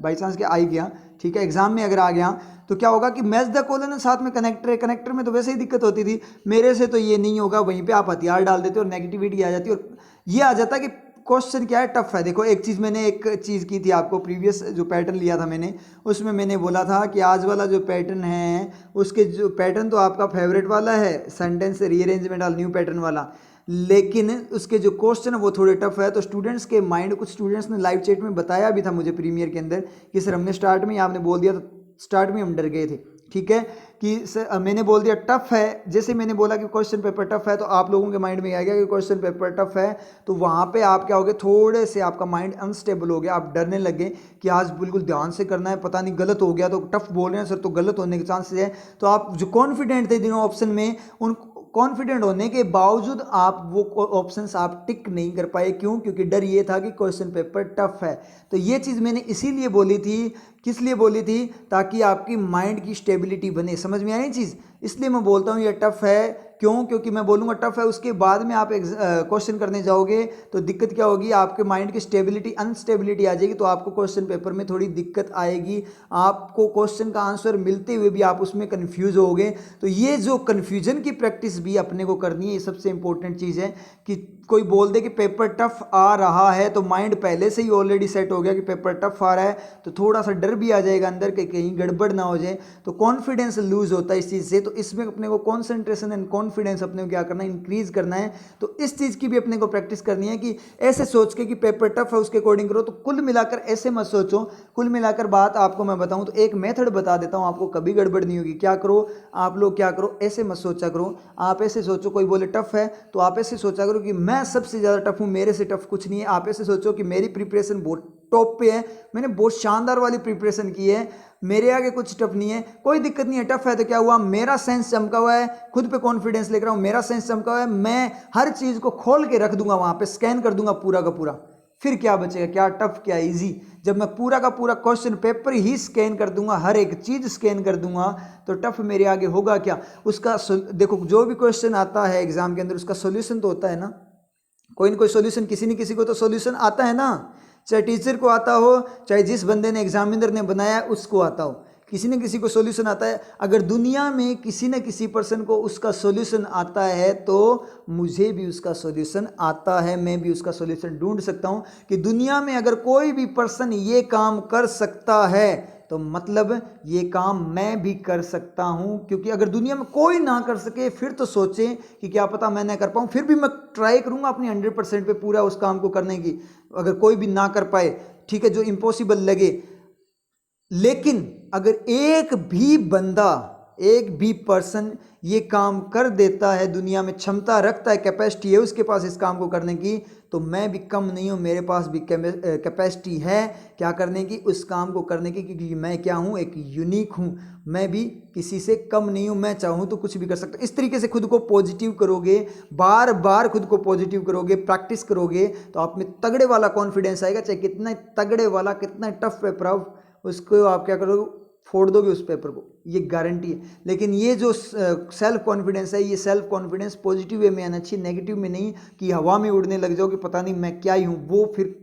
बाई चांस के आ ही गया, ठीक है, एग्जाम में अगर आ गया तो क्या होगा कि मैच द कॉलन साथ में कनेक्टर है, कनेक्टर में तो वैसे ही दिक्कत होती थी, मेरे से तो ये नहीं होगा, वहीं पे आप हथियार डाल देते और नेगेटिविटी आ जाती, और ये आ जाता कि क्वेश्चन क्या है, टफ है। देखो एक चीज़ मैंने एक चीज़ की थी आपको, प्रीवियस जो पैटर्न लिया था मैंने, उसमें मैंने बोला था कि आज वाला जो पैटर्न है उसके जो पैटर्न तो आपका फेवरेट वाला है, सेंटेंस रीअरेंजमेंट वाला, न्यू पैटर्न वाला, लेकिन उसके जो क्वेश्चन है वो थोड़े टफ है। तो स्टूडेंट्स के माइंड, कुछ स्टूडेंट्स ने लाइव चैट में बताया भी था मुझे प्रीमियर के अंदर कि सर हमने स्टार्ट में ही आपने बोल दिया, तो स्टार्ट में हम डर गए थे, ठीक है, कि सर मैंने बोल दिया टफ है। जैसे मैंने बोला कि क्वेश्चन पेपर टफ है तो आप लोगों के माइंड में आ गया कि क्वेश्चन पेपर टफ है, तो वहाँ पे आप क्या हो गए, थोड़े से आपका माइंड अनस्टेबल हो गया, आप डरने लगे कि आज बिल्कुल ध्यान से करना है, पता नहीं गलत हो गया तो टफ बोल रहे हैं सर तो गलत होने के चांसेस है। तो आप जो कॉन्फिडेंट थे दिनों ऑप्शन में, उन कॉन्फिडेंट होने के बावजूद आप वो ऑप्शंस आप टिक नहीं कर पाए। क्यों? क्योंकि डर ये था कि क्वेश्चन पेपर टफ है। तो ये चीज़ मैंने इसीलिए बोली थी, किस लिए बोली थी, ताकि आपकी माइंड की स्टेबिलिटी बने। समझ में आई चीज़? इसलिए मैं बोलता हूँ ये टफ है। क्यों? क्योंकि मैं बोलूँगा टफ है, उसके बाद में आप क्वेश्चन करने जाओगे तो दिक्कत क्या होगी, आपके माइंड की स्टेबिलिटी, अनस्टेबिलिटी आ जाएगी, तो आपको क्वेश्चन पेपर में थोड़ी दिक्कत आएगी, आपको क्वेश्चन का आंसर मिलते हुए भी आप उसमें कन्फ्यूज होगे। तो ये जो कन्फ्यूजन की प्रैक्टिस भी अपने को करनी है, ये सबसे इंपॉर्टेंट चीज़ है। कि कोई बोल दे कि पेपर टफ आ रहा है तो माइंड पहले से ही ऑलरेडी सेट हो गया कि पेपर टफ आ रहा है, तो थोड़ा सा डर भी आ जाएगा अंदर कि कहीं गड़बड़ ना हो जाए, तो कॉन्फिडेंस लूज होता है इस चीज़ से। तो इसमें अपने को कॉन्सेंट्रेशन एंड कॉन्फिडेंस अपने को क्या करना है, इंक्रीज करना है। तो इस चीज़ की भी अपने को प्रैक्टिस करनी है कि ऐसे सोच के कि पेपर टफ है उसके अकॉर्डिंग करो। तो कुल मिलाकर ऐसे मत सोचो। कुल मिलाकर बात आपको मैं बताऊं तो एक मेथड बता देता हूं, आपको कभी गड़बड़ नहीं होगी। क्या करो आप लोग, क्या करो, ऐसे मत सोचा करो। आप ऐसे सोचो, कोई बोले टफ है तो आप ऐसे सोचा करो कि मैं सबसे ज़्यादा टफ हूँ, मेरे से टफ कुछ नहीं है। आप ऐसे सोचो कि मेरी प्रिपरेशन बहुत टॉप पे है, मैंने बहुत शानदार वाली प्रिपरेशन की है, मेरे आगे कुछ टफ नहीं है, कोई दिक्कत नहीं है। टफ है तो क्या हुआ, मेरा सेंस चमका हुआ है, खुद पे कॉन्फिडेंस लेकर हूं, मेरा सेंस चमका हुआ है, मैं हर चीज को खोल के रख दूंगा, वहां पे स्कैन कर दूंगा पूरा का पूरा। फिर क्या बचेगा, क्या टफ क्या इजी, जब मैं पूरा का पूरा क्वेश्चन पेपर ही स्कैन कर दूंगा, हर एक चीज स्कैन कर दूंगा, तो टफ मेरे आगे होगा क्या। उसका देखो, जो भी क्वेश्चन आता है एग्जाम के अंदर उसका सोल्यूशन तो होता है ना, कोई ना कोई सोल्यूशन, किसी न किसी को तो सोल्यूशन आता है ना। चाहे टीचर को आता हो, चाहे जिस बंदे ने एग्जामिनर ने बनाया उसको आता हो, किसी न किसी को सोल्यूशन आता है। अगर दुनिया में किसी न किसी पर्सन को उसका सोल्यूशन आता है तो मुझे भी उसका सोल्यूशन आता है, मैं भी उसका सोल्यूशन ढूंढ सकता हूं। कि दुनिया में अगर कोई भी पर्सन ये काम कर सकता है तो मतलब ये काम मैं भी कर सकता हूं। क्योंकि अगर दुनिया में कोई ना कर सके फिर तो सोचें कि क्या पता मैं ना कर पाऊं, फिर भी मैं ट्राई करूंगा अपनी 100% पे पूरा उस काम को करने की। अगर कोई भी ना कर पाए, ठीक है, जो इम्पॉसिबल लगे, लेकिन अगर एक भी बंदा, एक भी पर्सन ये काम कर देता है, दुनिया में क्षमता रखता है, कैपेसिटी है उसके पास इस काम को करने की, तो मैं भी कम नहीं हूँ, मेरे पास भी कैपेसिटी है क्या करने की, उस काम को करने की। क्योंकि मैं क्या हूँ, एक यूनिक हूँ, मैं भी किसी से कम नहीं हूँ, मैं चाहूँ तो कुछ भी कर सकता हूँ। इस तरीके से खुद को पॉजिटिव करोगे, बार बार खुद को पॉजिटिव करोगे, प्रैक्टिस करोगे, तो आप में तगड़े वाला कॉन्फिडेंस आएगा। चाहे कितना तगड़े वाला, कितना टफ पेपर हो, उसको आप क्या करोगे, फोड़ दोगे उस पेपर को, ये गारंटी है। लेकिन ये जो सेल्फ कॉन्फिडेंस है, ये सेल्फ कॉन्फिडेंस पॉजिटिव वे में आना चाहिए, नेगेटिव में नहीं कि हवा में उड़ने लग जाओ कि पता नहीं मैं क्या ही हूँ। वो फिर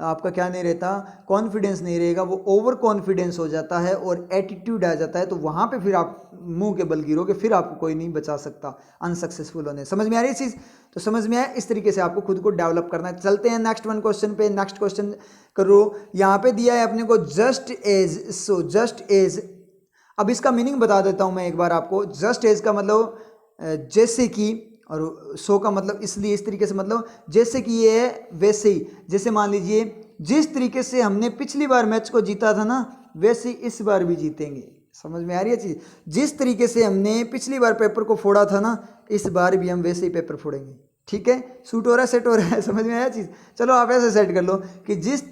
आपका क्या नहीं रहता, कॉन्फिडेंस नहीं रहेगा, वो ओवर कॉन्फिडेंस हो जाता है और एटीट्यूड आ जाता है। तो वहाँ पे फिर आप मुंह के बल गिरोगे, फिर आपको कोई नहीं बचा सकता अनसक्सेसफुल होने। समझ में आ रही है चीज़, तो समझ में आया, इस तरीके से आपको खुद को डेवलप करना है। चलते हैं नेक्स्ट वन क्वेश्चन पे। नेक्स्ट क्वेश्चन करो, यहाँ पे दिया है अपने को just as. So just as, अब इसका मीनिंग बता देता हूँ मैं एक बार आपको। जस्ट एज का मतलब जैसे कि, और सो का मतलब इसलिए, इस तरीके से मतलब जैसे कि ये है वैसे ही। जैसे मान लीजिए जिस तरीके से हमने पिछली बार मैच को जीता था ना, वैसे ही इस बार भी जीतेंगे। समझ में आ रही है चीज़, जिस तरीके से हमने पिछली बार पेपर को फोड़ा था ना, इस बार भी हम वैसे ही पेपर फोड़ेंगे। ठीक है, सूट हो रहा है, सेट हो रहा है, समझ में आया चीज़। चलो आप ऐसे सेट कर लो कि जिस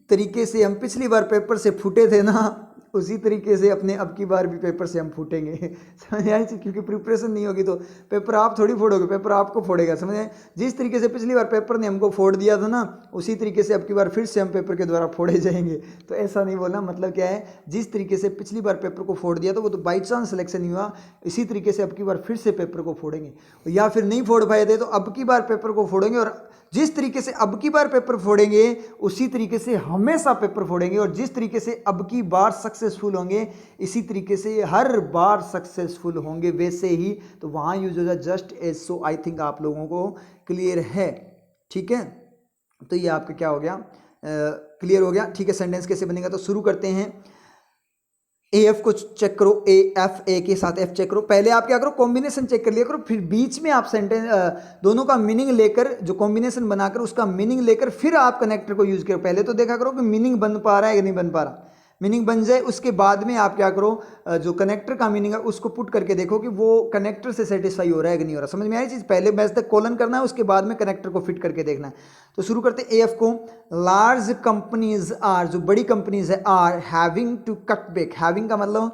तरीके से हम पिछली बार पेपर से फूटे थे ना, उसी तरीके से अपने अब की बार भी पेपर से हम फूटेंगे। समझ आए, क्योंकि प्रिपरेशन नहीं होगी तो पेपर आप थोड़ी फोड़ोगे, पेपर आपको फोड़ेगा। समझ आए, जिस तरीके से पिछली बार पेपर ने हमको फोड़ दिया था ना, उसी तरीके से अब की बार फिर से हम पेपर के द्वारा फोड़े जाएंगे। तो ऐसा नहीं बोलना, मतलब क्या है, जिस तरीके से पिछली बार पेपर को फोड़ दिया तो वो तो बाई चांस सिलेक्शन नहीं हुआ, इसी तरीके से अब की बार फिर से पेपर को फोड़ेंगे। या फिर नहीं फोड़ पाए थे तो अब की बार पेपर को फोड़ेंगे, और जिस तरीके से अब की बार पेपर फोड़ेंगे उसी तरीके से हमेशा पेपर फोड़ेंगे। और जिस तरीके से अब की बार सक्सेसफुल होंगे, इसी तरीके से हर बार सक्सेसफुल होंगे वैसे ही। तो वहाँ यूज हो जाए just as. So I think आप लोगों को क्लियर है। ठीक है, तो ये आपका क्या हो गया, क्लियर हो गया। ठीक है, सेंटेंस कैसे बनेगा, तो शुरू करते हैं। एफ को चेक करो, ए एफ, ए के साथ एफ चेक करो। पहले आप क्या करो, कॉम्बिनेशन चेक कर लिया करो, फिर बीच में आप सेंटेंस दोनों का मीनिंग लेकर, जो कॉम्बिनेशन बनाकर उसका मीनिंग लेकर फिर आप कनेक्टर को यूज करो। पहले तो देखा करो कि मीनिंग बन पा रहा है या नहीं बन पा रहा। मीनिंग बन जाए उसके बाद में आप क्या करो, जो कनेक्टर का मीनिंग है उसको पुट करके देखो कि वो कनेक्टर से सेटिस्फाई हो रहा है कि नहीं हो रहा। समझ में आई चीज़, पहले मैच तक कॉलन करना है, उसके बाद में कनेक्टर को फिट करके देखना है। तो शुरू करते हैं एफ को। लार्ज कंपनीज आर, जो बड़ी कंपनीज है, are having to cut back. Having का मतलब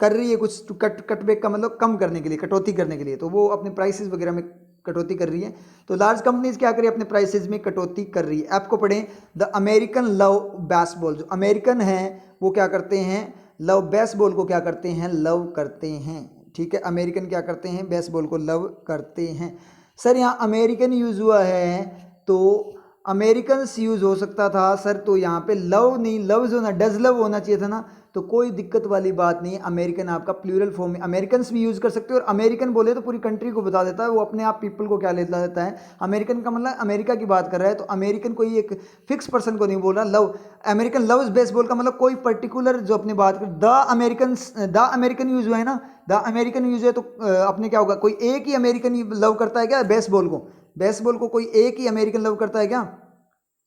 कर रही है कुछ, टू कट बैक का मतलब कम करने के लिए, कटौती करने के लिए। तो वो अपने प्राइसेस वगैरह में कटौती कर रही है। तो लार्ज कंपनीज क्या करिए, अपने प्राइसेस में कटौती कर रही है। ऐप को पढ़ें, द अमेरिकन लव बेसबॉल। जो अमेरिकन है वो क्या करते हैं, लव बेसबॉल को क्या करते हैं, लव करते हैं। ठीक है, अमेरिकन क्या करते हैं, बेसबॉल को लव करते हैं। सर यहाँ अमेरिकन यूज हुआ है, तो अमेरिकन्स यूज हो सकता था सर, तो यहाँ पे लव नहीं, लव जो ना डज लव होना चाहिए था ना, तो कोई दिक्कत वाली बात नहीं। अमेरिकन आपका प्लूरल फॉर्म में अमेरिकन्स भी यूज कर सकते हो, और अमेरिकन बोले तो पूरी कंट्री को बता देता है, वो अपने आप पीपल को क्या लेता देता है। अमेरिकन का मतलब अमेरिका की बात कर रहा है, तो अमेरिकन कोई एक फिक्स पर्सन को नहीं बोल रहा। लव अमेरिकन लव्स बेसबॉल का मतलब कोई पर्टिकुलर जो अपनी बात कर, द अमेरिकन यूज हुआ है ना, द अमेरिकन यूज है, तो अपने क्या होगा, कोई एक ही अमेरिकन लव करता है क्या बेसबॉल को? बेसबॉल को कोई एक ही अमेरिकन लव करता है क्या?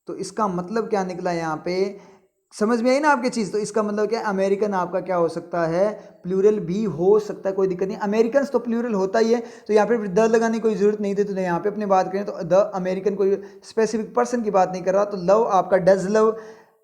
तो इसका मतलब क्या निकला यहाँ पे, समझ में आई ना आपकी चीज़? तो इसका मतलब क्या, अमेरिकन आपका क्या हो सकता है, प्लूरल भी हो सकता है, कोई दिक्कत नहीं। अमेरिकन तो प्लूरल होता ही है, तो यहाँ पे द लगाने की कोई जरूरत नहीं थी। तो यहाँ पे अपनी बात करें तो द अमेरिकन कोई स्पेसिफिक पर्सन की बात नहीं कर रहा। तो लव आपका डज लव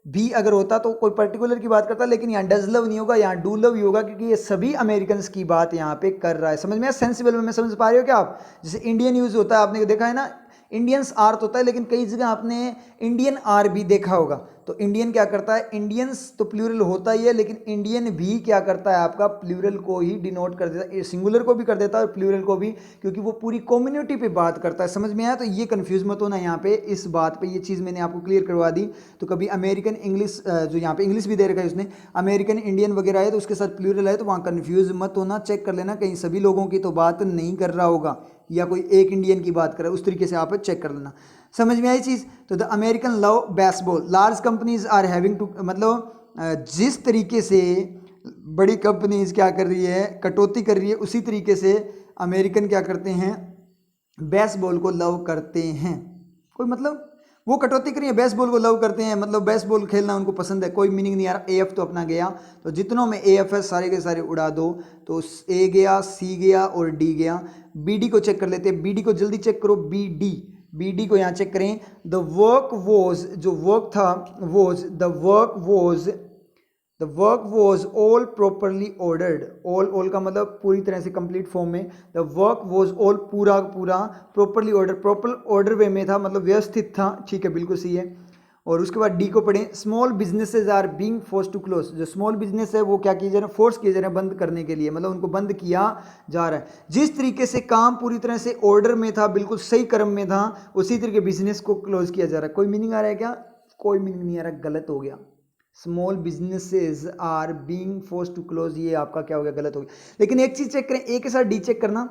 भी अगर होता तो कोई पर्टिकुलर की बात करता, लेकिन यहाँ डज लव नहीं होगा, यहाँ डू लव ही होगा, क्योंकि ये सभी अमेरिकन की बात यहाँ पे कर रहा है। समझ में, सेंसिबल में समझ पा रहे हो क्या आप? जैसे इंडियन यूज होता है, आपने देखा है ना, इंडियंस आर तो होता है, लेकिन कई जगह आपने इंडियन आर भी देखा होगा। तो इंडियन क्या करता है, इंडियंस तो प्लूरल होता ही है, लेकिन इंडियन भी क्या करता है, आपका प्लूरल को ही डिनोट कर देता है, सिंगुलर को भी कर देता है और प्लूरल को भी, क्योंकि वो पूरी कम्युनिटी पे बात करता है। समझ में आया? तो ये कंफ्यूज मत होना यहाँ पे, इस बात पे ये चीज़ मैंने आपको क्लियर करवा दी। तो कभी अमेरिकन इंग्लिश, जो यहाँ पे इंग्लिश भी दे रखा है उसने, अमेरिकन इंडियन वगैरह है तो उसके साथ प्लूरल है, तो वहाँ कन्फ्यूज मत होना, चेक कर लेना कहीं सभी लोगों की तो बात नहीं कर रहा होगा, या कोई एक इंडियन की बात कर रहा है, उस तरीके से आप चेक कर लेना। समझ में आई चीज़? तो the American love baseball, large companies are having to, मतलब जिस तरीके से बड़ी कंपनीज क्या कर रही है, कटौती कर रही है, उसी तरीके से अमेरिकन क्या करते हैं, बेसबॉल को लव करते हैं। कोई मतलब वो कटौती करिए, बेसबॉल को लव करते हैं, मतलब बेसबॉल खेलना उनको पसंद है, कोई मीनिंग नहीं आ रहा। एफ तो अपना गया, तो जितनों में एफ है सारे के सारे उड़ा दो, तो ए गया, सी गया और डी गया। बी डी को चेक कर लेते हैं, बी डी को जल्दी चेक करो, बी डी को यहाँ चेक करें। द वर्क वॉज, जो वर्क था, was the work was all properly ordered, all का मतलब पूरी तरह से कंप्लीट फॉर्म में, द वर्क वॉज ऑल पूरा प्रॉपरली ऑर्डर, प्रॉपर ऑर्डर वे में था, मतलब व्यवस्थित था। ठीक है, बिल्कुल सही है। और उसके बाद डी को पढ़ें, small businesses are being force to close, जो स्मॉल बिजनेस है वो क्या किए जा रहे हैं, फोर्स किए जा रहे हैं बंद करने के लिए, मतलब उनको बंद किया जा रहा है। जिस तरीके से काम पूरी तरह से ऑर्डर में था, बिल्कुल सही क्रम में था, उसी तरीके बिजनेस को क्लोज किया जा रहा है। कोई मीनिंग आ रहा है क्या? कोई मीनिंग नहीं आ रहा, गलत हो गया। Small businesses are being force to close, ये आपका क्या हो गया, गलत हो गया। लेकिन एक चीज चेक करें, ए के साथ डी चेक करना,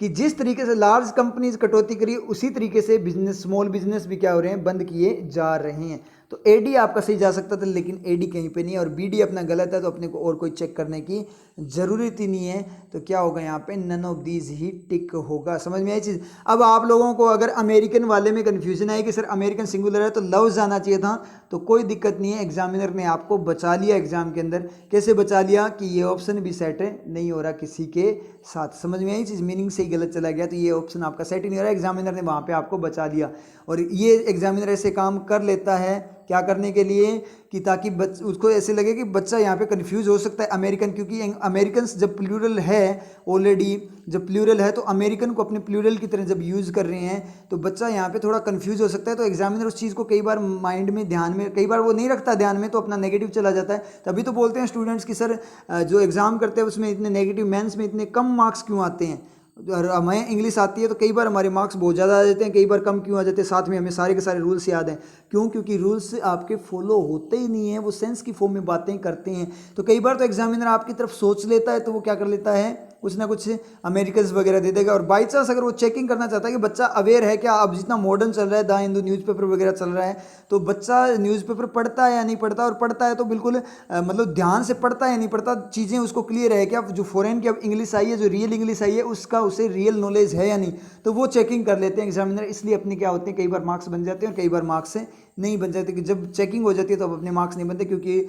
कि जिस तरीके से लार्ज कंपनीज कटौती करी, उसी तरीके से बिजनेस, स्मॉल बिजनेस भी क्या हो रहे हैं, बंद किए जा रहे हैं। तो एडी आपका सही जा सकता था, लेकिन एडी कहीं पे नहीं है, और बीडी अपना गलत है, तो अपने को और कोई चेक करने की जरूरत ही नहीं है। तो क्या होगा यहाँ पे, नन ऑफ दीज ही टिक होगा। समझ में आई चीज़? अब आप लोगों को अगर अमेरिकन वाले में कन्फ्यूजन है कि सर अमेरिकन सिंगुलर है तो लव जाना चाहिए था, तो कोई दिक्कत नहीं है, एग्जामिनर ने आपको बचा लिया एग्जाम के अंदर। कैसे बचा लिया कि ये ऑप्शन भी सेट नहीं हो रहा किसी के साथ। समझ में आई चीज़? मीनिंग से ही गलत चला गया, तो ये ऑप्शन आपका सेट ही नहीं हो रहा, एग्जामिनर ने वहाँ पे आपको बचा लिया। और ये एग्जामिनर ऐसे काम कर लेता है क्या करने के लिए, कि ताकि उसको ऐसे लगे कि बच्चा यहाँ पे कंफ्यूज हो सकता है अमेरिकन, क्योंकि अमेरिकन जब प्लूरल है ऑलरेडी, जब प्लूरल है तो अमेरिकन को अपने प्लूरल की तरह जब यूज़ कर रहे हैं, तो बच्चा यहाँ पे थोड़ा कंफ्यूज हो सकता है। तो एग्जामिनर उस चीज़ को कई बार माइंड में, ध्यान में, कई बार वो नहीं रखता ध्यान में, तो अपना नेगेटिव चला जाता है। तभी तो बोलते हैं स्टूडेंट्स की सर जो एग्ज़ाम करते हैं उसमें इतने नेगेटिव, मेंस में इतने कम मार्क्स क्यों आते हैं। और हमें इंग्लिश आती है तो कई बार हमारे मार्क्स बहुत ज़्यादा आ जाते हैं, कई बार कम क्यों आ जाते हैं, साथ में हमें सारे के सारे रूल्स याद हैं। क्यों? क्योंकि रूल्स आपके फॉलो होते ही नहीं है, वो सेंस की फॉर्म में बातें करते हैं। तो कई बार तो एग्जामिनर आपकी तरफ सोच लेता है, तो वो क्या कर लेता है, कुछ ना कुछ अमेरिकन्स वगैरह दे देगा। और बाई चांस अगर वो चेकिंग करना चाहता है कि बच्चा अवेयर है क्या, अब जितना मॉडर्न चल रहा है, द हिंदू न्यूज़पेपर वगैरह चल रहा है, तो बच्चा न्यूज़पेपर पढ़ता है या नहीं पढ़ता, और पढ़ता है तो बिल्कुल मतलब ध्यान से पढ़ता है या नहीं पढ़ता, चीज़ें उसको क्लियर है क्या, जो फॉरेन की अब इंग्लिश आई है, जो रियल इंग्लिश आई है, उसका उसे रियल नॉलेज है या नहीं, तो वो चेकिंग कर लेते हैं एग्जामिनर। इसलिए अपने क्या होते हैं, कई बार मार्क्स बन जाते हैं और कई बार मार्क्स से नहीं बन जाते, कि जब चेकिंग हो जाती है तो अब अपने मार्क्स नहीं बनते, क्योंकि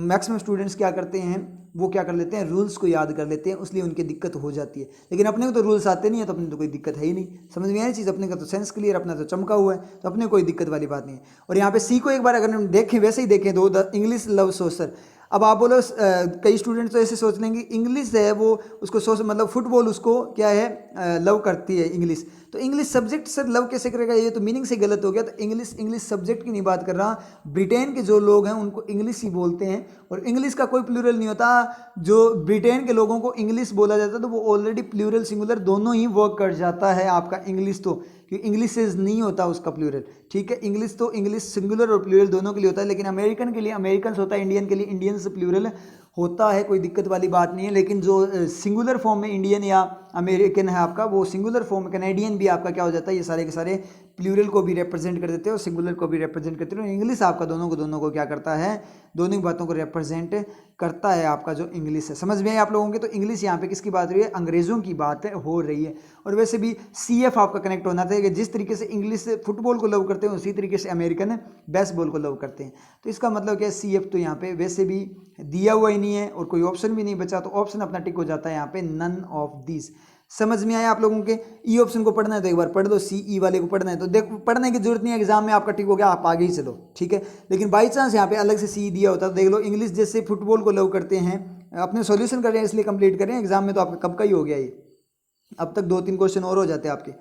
मैक्सिमम स्टूडेंट्स क्या करते हैं, वो क्या कर लेते हैं, रूल्स को याद कर लेते हैं, इसलिए उनकी दिक्कत हो जाती है। लेकिन अपने को तो रूल्स आते नहीं है, तो अपने तो कोई दिक्कत है ही नहीं। समझ में आई चीज़? अपने का तो सेंस क्लियर, अपना तो चमका हुआ है, तो अपने कोई दिक्कत वाली बात नहीं है। और यहाँ पे सी को एक बार अगर हम देखें, वैसे ही देखें, दो द इंग्लिश लव सोशल। अब आप बोलो कई स्टूडेंट्स तो ऐसे सोच लेंगे इंग्लिश है वो उसको सोच, मतलब फुटबॉल उसको क्या है, लव करती है इंग्लिश, तो इंग्लिश सब्जेक्ट से लव कैसे करेगा, ये तो मीनिंग से गलत हो गया। तो इंग्लिश सब्जेक्ट की नहीं बात कर रहा, ब्रिटेन के जो लोग हैं उनको इंग्लिश ही बोलते हैं, और इंग्लिश का कोई प्लूरल नहीं होता। जो ब्रिटेन के लोगों को इंग्लिश बोला जाता है तो वो ऑलरेडी प्लूरल सिंगुलर दोनों ही वर्क कर जाता है आपका इंग्लिश। तो क्योंकि इंग्लिशेज नहीं होता उसका प्लूरल, ठीक है। इंग्लिश तो इंग्लिश सिंगुलर और प्लूरल दोनों के लिए होता है, लेकिन अमेरिकन के लिए अमेरिकन्स होता है, इंडियन के लिए इंडियंस प्लूरल होता है, कोई दिक्कत वाली बात नहीं है। लेकिन जो सिंगुलर फॉर्म में इंडियन या अमेरिकन है आपका, वो सिंगुलर फॉर्म कैनेडियन भी आपका क्या हो जाता है, ये सारे के सारे प्लूरल को भी रिप्रेजेंट कर देते हैं और सिंगुलर को भी रिप्रेजेंट करते हैं। इंग्लिश आपका दोनों को क्या करता है, दोनों ही बातों को रिप्रेजेंट करता है आपका जो इंग्लिश है। समझ में आई आप लोगों के? तो इंग्लिश यहाँ पे किसकी बात हो रही है, अंग्रेजों की बात हो रही है। और वैसे भी CF आपका कनेक्ट होना था कि जिस तरीके से इंग्लिश फुटबॉल को लव करते हैं उसी तरीके से अमेरिकन बेसबॉल को लव करते हैं। तो इसका मतलब क्या है, CF तो यहाँ पे वैसे भी दिया हुआ ही नहीं है और कोई ऑप्शन भी नहीं बचा, तो ऑप्शन अपना टिक हो जाता है यहाँ पे, नन ऑफ दिस। समझ में आया आप लोगों के? ई ऑप्शन को पढ़ना है तो एक बार पढ़ दो, CE वाले को पढ़ना है तो देख, पढ़ने की जरूरत नहीं है, एग्जाम में आपका टिक हो गया, आप आगे ही चलो, ठीक है। लेकिन बाई चांस यहाँ पे अलग से CE दिया होता तो देख लो, इंग्लिश जैसे फुटबॉल को लव करते हैं, अपने सॉल्यूशन कर रहे हैं इसलिए कंप्लीट कर रहे हैं, एग्जाम में तो आपका कब का ही हो गया ये, अब तक 2-3 क्वेश्चन और हो जाते हैं आपके।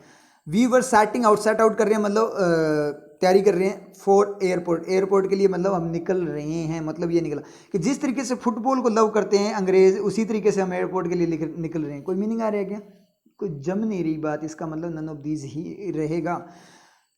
We were setting out, set out कर रहे हैं मतलब तैयारी कर रहे हैं फॉर एयरपोर्ट, एयरपोर्ट के लिए मतलब हम निकल रहे हैं, मतलब ये निकला कि जिस तरीके से फुटबॉल को लव करते हैं अंग्रेज, उसी तरीके से हम एयरपोर्ट के लिए निकल रहे हैं। कोई मीनिंग आ रहा है क्या? कोई जम नहीं रही बात, इसका मतलब नन ऑफ दीज ही रहेगा।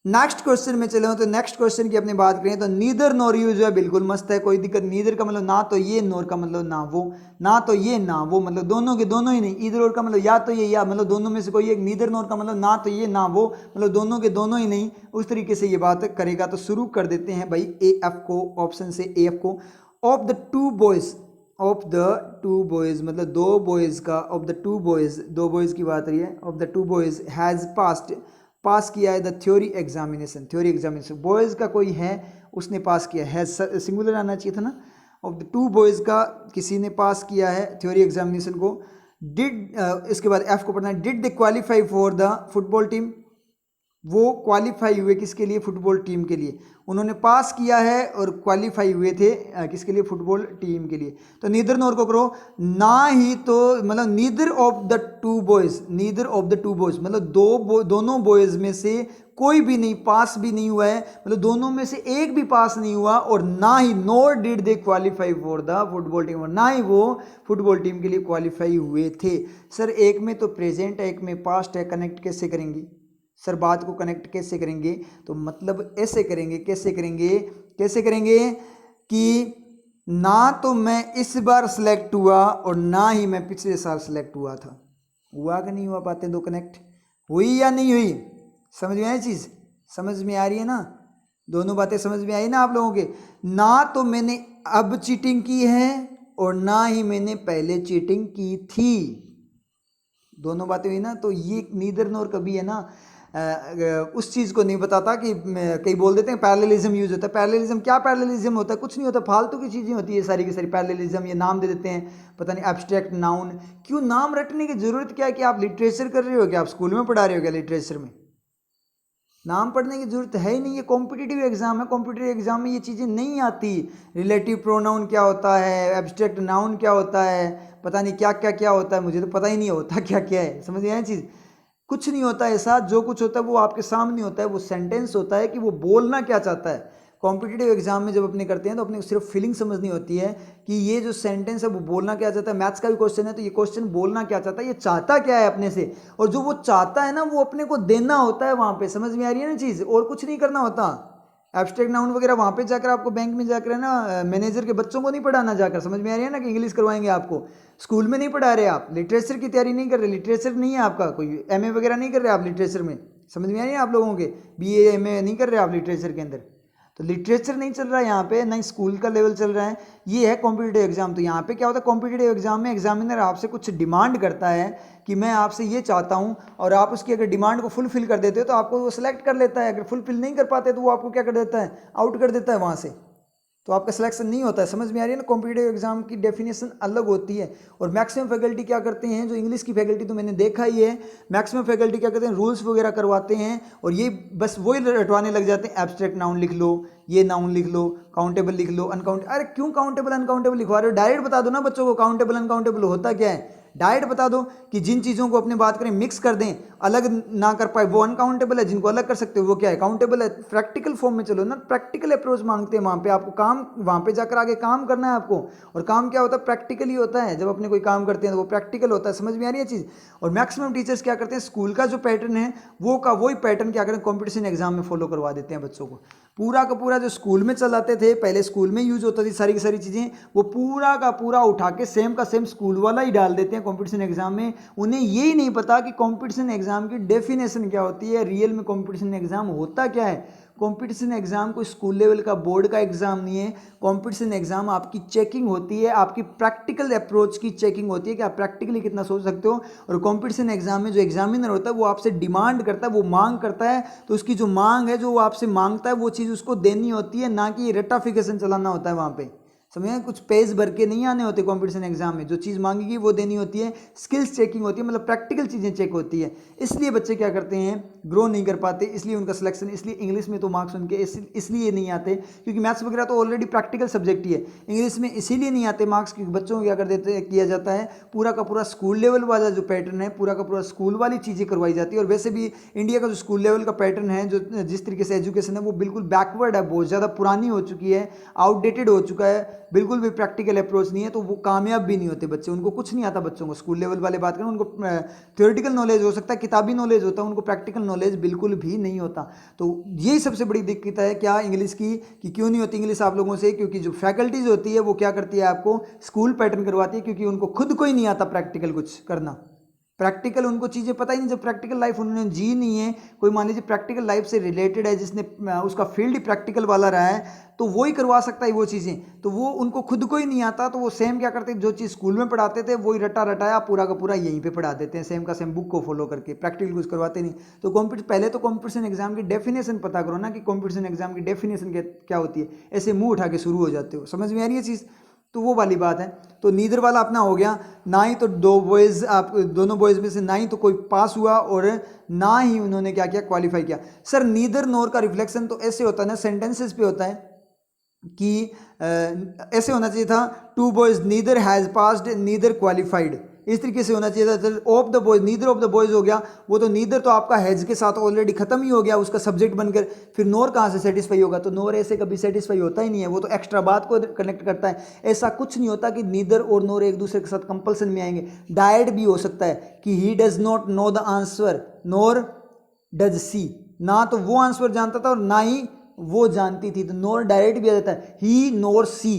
नेक्स्ट क्वेश्चन में चले तो नेक्स्ट क्वेश्चन की अपनी बात करें तो नीदर नॉर यू जो है बिल्कुल मस्त है, कोई दिक्कत। नीदर का मतलब ना तो ये, नॉर का मतलब ना वो, ना तो ये ना वो, मतलब दोनों के दोनों ही नहीं। ईदर और का मतलब या तो ये या, मतलब दोनों में से कोई एक। नीदर नॉर का मतलब ना तो ये ना वो, मतलब दोनों के दोनों ही नहीं, उस तरीके से ये बात करेगा। तो शुरू कर देते हैं भाई AF को, ऑप्शन से AF को। Of the two boys, of the two boys मतलब दो बॉयज का, ऑफ द टू बॉयज, दो बॉयज की बात रही है। Of the two boys has पास किया है the theory examination, theory examination. Boys का कोई है उसने पास किया है, सिंगुलर आना चाहिए था ना। ऑफ द टू बॉयज़ का किसी ने पास किया है थ्योरी एग्जामिनेशन को। डिड इसके बाद F को पढ़ना है, did they qualify for the football team, वो क्वालिफाई हुए किसके लिए, फुटबॉल टीम के लिए। उन्होंने पास किया है और क्वालिफाई हुए थे किसके लिए, फुटबॉल टीम के लिए। तो नीदर नॉर को करो, ना ही तो मतलब neither of the two boys, neither of the two boys मतलब दोनों बॉयज में से कोई भी नहीं पास भी नहीं हुआ है, मतलब दोनों में से एक भी पास नहीं हुआ। और ना ही nor did they qualify for the football team, और ना ही वो फुटबॉल टीम के लिए क्वालिफाई हुए थे। सर एक में तो प्रेजेंट है, एक में पास्ट है, कनेक्ट कैसे करेंगे सर? बात को कनेक्ट कैसे करेंगे? तो मतलब ऐसे करेंगे, कैसे करेंगे, कैसे करेंगे कि ना तो मैं इस बार सिलेक्ट हुआ और ना ही मैं पिछले साल सिलेक्ट हुआ था। हुआ कि नहीं हुआ? बातें दो कनेक्ट हुई या नहीं हुई? समझ में आई चीज़? समझ में आ रही है ना? दोनों बातें समझ में आई ना आप लोगों के? ना तो मैंने अब चीटिंग की है और ना ही मैंने पहले चीटिंग की थी, दोनों बातें हुई ना। तो ये नीदर नॉर कभी है ना उस चीज़ को नहीं बताता कि कई बोल देते हैं पैरेललिज्म यूज होता है। पैरेललिज्म क्या पैरेललिज्म होता है? कुछ नहीं होता, फालतू की चीज़ें होती है सारी की सारी। पैरेललिज्म ये नाम दे देते हैं, पता नहीं एब्स्ट्रैक्ट नाउन। क्यों नाम रटने की जरूरत क्या है? कि आप लिटरेचर कर रहे हो क्या? आप स्कूल में पढ़ा रहे हो क्या? लिटरेचर में नाम पढ़ने की जरूरत है ही नहीं। ये कॉम्पिटिटिव एग्जाम है, कॉम्पिटिटिव एग्जाम में ये चीज़ें नहीं आती। रिलेटिव प्रोनाउन क्या होता है, एब्स्ट्रैक्ट नाउन क्या होता है, पता नहीं क्या क्या क्या होता है, मुझे तो पता ही नहीं होता क्या क्या है। समझ में आया चीज़? कुछ नहीं होता ऐसा, जो कुछ होता है वो आपके सामने होता है। वो सेंटेंस होता है कि वो बोलना क्या चाहता है। कॉम्पिटिटिव एग्जाम में जब अपने करते हैं तो अपने सिर्फ फीलिंग समझनी होती है कि ये जो सेंटेंस है वो बोलना क्या चाहता है। मैथ्स का भी क्वेश्चन है तो ये क्वेश्चन बोलना क्या चाहता है, ये चाहता क्या है अपने से, और जो वो चाहता है ना वो अपने को देना होता है वहाँ पे। समझ में आ रही है ना चीज़? और कुछ नहीं करना होता। एब्स्ट्रैक्ट नाउन वगैरह वहाँ पे जाकर आपको बैंक में जाकर है ना मैनेजर के बच्चों को नहीं पढ़ाना जाकर। समझ में आ रही है ना कि इंग्लिश करवाएंगे आपको, स्कूल में नहीं पढ़ा रहे आप। लिटरेचर की तैयारी नहीं कर रहे, लिटरेचर नहीं है आपका, कोई MA वगैरह नहीं कर रहे आप लिटरेचर में। समझ में आ रही है आप लोगों के? BA MA नहीं कर रहे आप लिटरेचर के अंदर। तो लिटरेचर नहीं चल रहा है यहाँ पे, ना स्कूल का लेवल चल रहा है। ये है कॉम्पिटिटिव एग्जाम। तो यहाँ पे क्या होता है, कॉम्पिटिटिव एग्जाम में एग्जामिनर आपसे कुछ डिमांड करता है कि मैं आपसे ये चाहता हूँ, और आप उसकी अगर डिमांड को फुलफिल कर देते हो तो आपको वो सिलेक्ट कर लेता है। अगर फुलफिल नहीं कर पाते तो वो आपको क्या कर देता है, आउट कर देता है वहाँ से, तो आपका सिलेक्शन नहीं होता है। समझ में आ रही है ना? कॉम्पिटिटिव एग्जाम की डेफिनेशन अलग होती है। और मैक्सिमम फैकल्टी क्या करते हैं, जो इंग्लिश की फैकल्टी तो मैंने देखा ही है, मैक्सिमम फैकल्टी क्या करते हैं, रूल्स वगैरह करवाते हैं और ये बस वही रटवाने लग जाते हैं। एब्स्ट्रैक्ट नाउन लिख लो, ये नाउन लिख लो, काउंटेबल लिख लो, अनकाउंटेबल। अरे क्यों काउंटेबल अनकाउंटेबल लिखवा रहे हो? डायरेक्ट बता दो ना बच्चों को काउंटेबल अनकाउंटेबल होता क्या है। डाइट बता दो कि जिन चीज़ों को अपने बात करें मिक्स कर दें, अलग ना कर पाए वो अनकाउंटेबल है, जिनको अलग कर सकते हो वो क्या है, काउंटेबल है। प्रैक्टिकल फॉर्म में चलो ना, प्रैक्टिकल अप्रोच मांगते हैं वहाँ पे, आपको काम वहाँ पे जाकर आगे काम करना है आपको। और काम क्या होता है, प्रैक्टिकली होता है। जब अपने कोई काम करते हैं तो वो प्रैक्टिकल होता है। समझ में आ रही है चीज़। और मैक्सिमम टीचर्स क्या करते हैं, स्कूल का जो पैटर्न है वो का वही पैटर्न क्या करें, कॉम्पिटिशन एग्जाम में फॉलो करवा देते हैं बच्चों को। पूरा का पूरा जो स्कूल में चलाते थे पहले, स्कूल में यूज होता थी सारी की सारी चीज़ें, वो पूरा का पूरा उठा के सेम का सेम स्कूल वाला ही डाल देते हैं कंपटीशन एग्जाम में। उन्हें यही नहीं पता कि कंपटीशन एग्जाम की डेफिनेशन क्या होती है, रियल में कंपटीशन एग्जाम होता क्या है। कंपटीशन एग्जाम कोई स्कूल लेवल का बोर्ड का एग्जाम नहीं है। कंपटीशन एग्जाम आपकी चेकिंग होती है, आपकी प्रैक्टिकल अप्रोच की चेकिंग होती है कि आप प्रैक्टिकली कितना सोच सकते हो। और कंपटीशन एग्जाम में जो एग्जामिनर होता है वो आपसे डिमांड करता है, वो मांग करता है, तो उसकी जो मांग है, जो वो आपसे मांगता है वो चीज़ उसको देनी होती है, ना कि रट्टाफिकेशन चलाना होता है वहाँ पे। समझे, कुछ पेज भर के नहीं आने होते कंपटीशन एग्जाम में। जो चीज़ मांगेगी वो देनी होती है, स्किल्स चेकिंग होती है, मतलब प्रैक्टिकल चीज़ें चेक होती है। इसलिए बच्चे क्या करते हैं, ग्रो नहीं कर पाते, इसलिए उनका सिलेक्शन, इसलिए इंग्लिश में तो मार्क्स उनके इसलिए नहीं आते क्योंकि मैथ्स वगैरह तो ऑलरेडी प्रैक्टिकल सब्जेक्ट ही है। इंग्लिश में इसीलिए नहीं आते मार्क्स क्योंकि बच्चों को क्या कर देते किया जाता है, पूरा का पूरा स्कूल लेवल वाला जो पैटर्न है, पूरा का पूरा स्कूल वाली चीज़ें करवाई जाती है। और वैसे भी इंडिया का जो स्कूल लेवल का पैटर्न है, जो जिस तरीके से एजुकेशन है वो बिल्कुल बैकवर्ड है, बहुत ज़्यादा पुरानी हो चुकी है, आउटडेटेड हो चुका है, बिल्कुल भी प्रैक्टिकल अप्रोच नहीं है। तो वो कामयाब भी नहीं होते बच्चे, उनको कुछ नहीं आता बच्चों को। स्कूल लेवल वाले बात करें, उनको थ्योरेटिकल नॉलेज हो सकता है, किताबी नॉलेज होता है, उनको प्रैक्टिकल नॉलेज बिल्कुल भी नहीं होता। तो यही सबसे बड़ी दिक्कत है क्या इंग्लिश की, कि क्यों नहीं होती इंग्लिश आप लोगों से, क्योंकि जो फैकल्टीज होती है वो क्या करती है, आपको स्कूल पैटर्न करवाती है, क्योंकि उनको खुद को ही नहीं आता प्रैक्टिकल कुछ करना। प्रैक्टिकल उनको चीज़ें पता ही नहीं, जब प्रैक्टिकल लाइफ उन्होंने जी नहीं है। कोई मान लीजिए प्रैक्टिकल लाइफ से रिलेटेड है, जिसने उसका फील्ड ही प्रैक्टिकल वाला रहा है, तो वो ही करवा सकता है वो चीज़ें। तो वो उनको खुद को ही नहीं आता, तो वो सेम क्या करते, जो चीज़ स्कूल में पढ़ाते थे वही रटा रटाया पूरा का पूरा यहीं पे पढ़ा देते हैं, सेम का सेम बुक को फॉलो करके, प्रैक्टिकल कुछ करवाते नहीं। तो पहले तो कॉम्पिटिशन एग्जाम की डेफिनेशन पता करो ना, कि कॉम्पिटिशन एग्जाम की डेफिनेशन क्या होती है। ऐसे मुंह उठा के शुरू हो जाते हो। समझ में आ रही है चीज़। तो वो वाली बात है। तो नीदर वाला अपना हो गया, ना ही तो दो बॉयज़, आप दोनों बॉयज़ में से ना ही तो कोई पास हुआ और ना ही उन्होंने क्या किया, क्वालिफाई किया। सर नीदर नोर का रिफ्लेक्शन तो ऐसे होता है ना, सेंटेंसेस पे होता है कि ऐसे होना चाहिए था, two boys neither has passed neither qualified, इस तरीके से होना चाहिए था। Of the boys, neither of the boys हो गया, वो तो नीदर तो आपका हैज के साथ ऑलरेडी खत्म ही हो गया उसका सब्जेक्ट बनकर, फिर नोर कहाँ से सेटिस्फाई होगा। तो नोर ऐसे कभी सेटिस्फाई होता ही नहीं है, वो तो एक्स्ट्रा बात को कनेक्ट करता है। ऐसा कुछ नहीं होता कि नीदर और नोर एक दूसरे के साथ कंपल्सन में आएंगे। डायरेक्ट भी हो सकता है कि he does not know the answer NOR does she, ना तो वो आंसर जानता था और ना ही वो जानती थी, तो नोर डायरेक्ट भी आ जाता है। ही नोर सी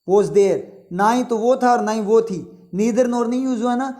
वॉज देयर, ना ही तो वो था और ना ही वो थी। नीदर नोर नहीं यूज हुआ ना,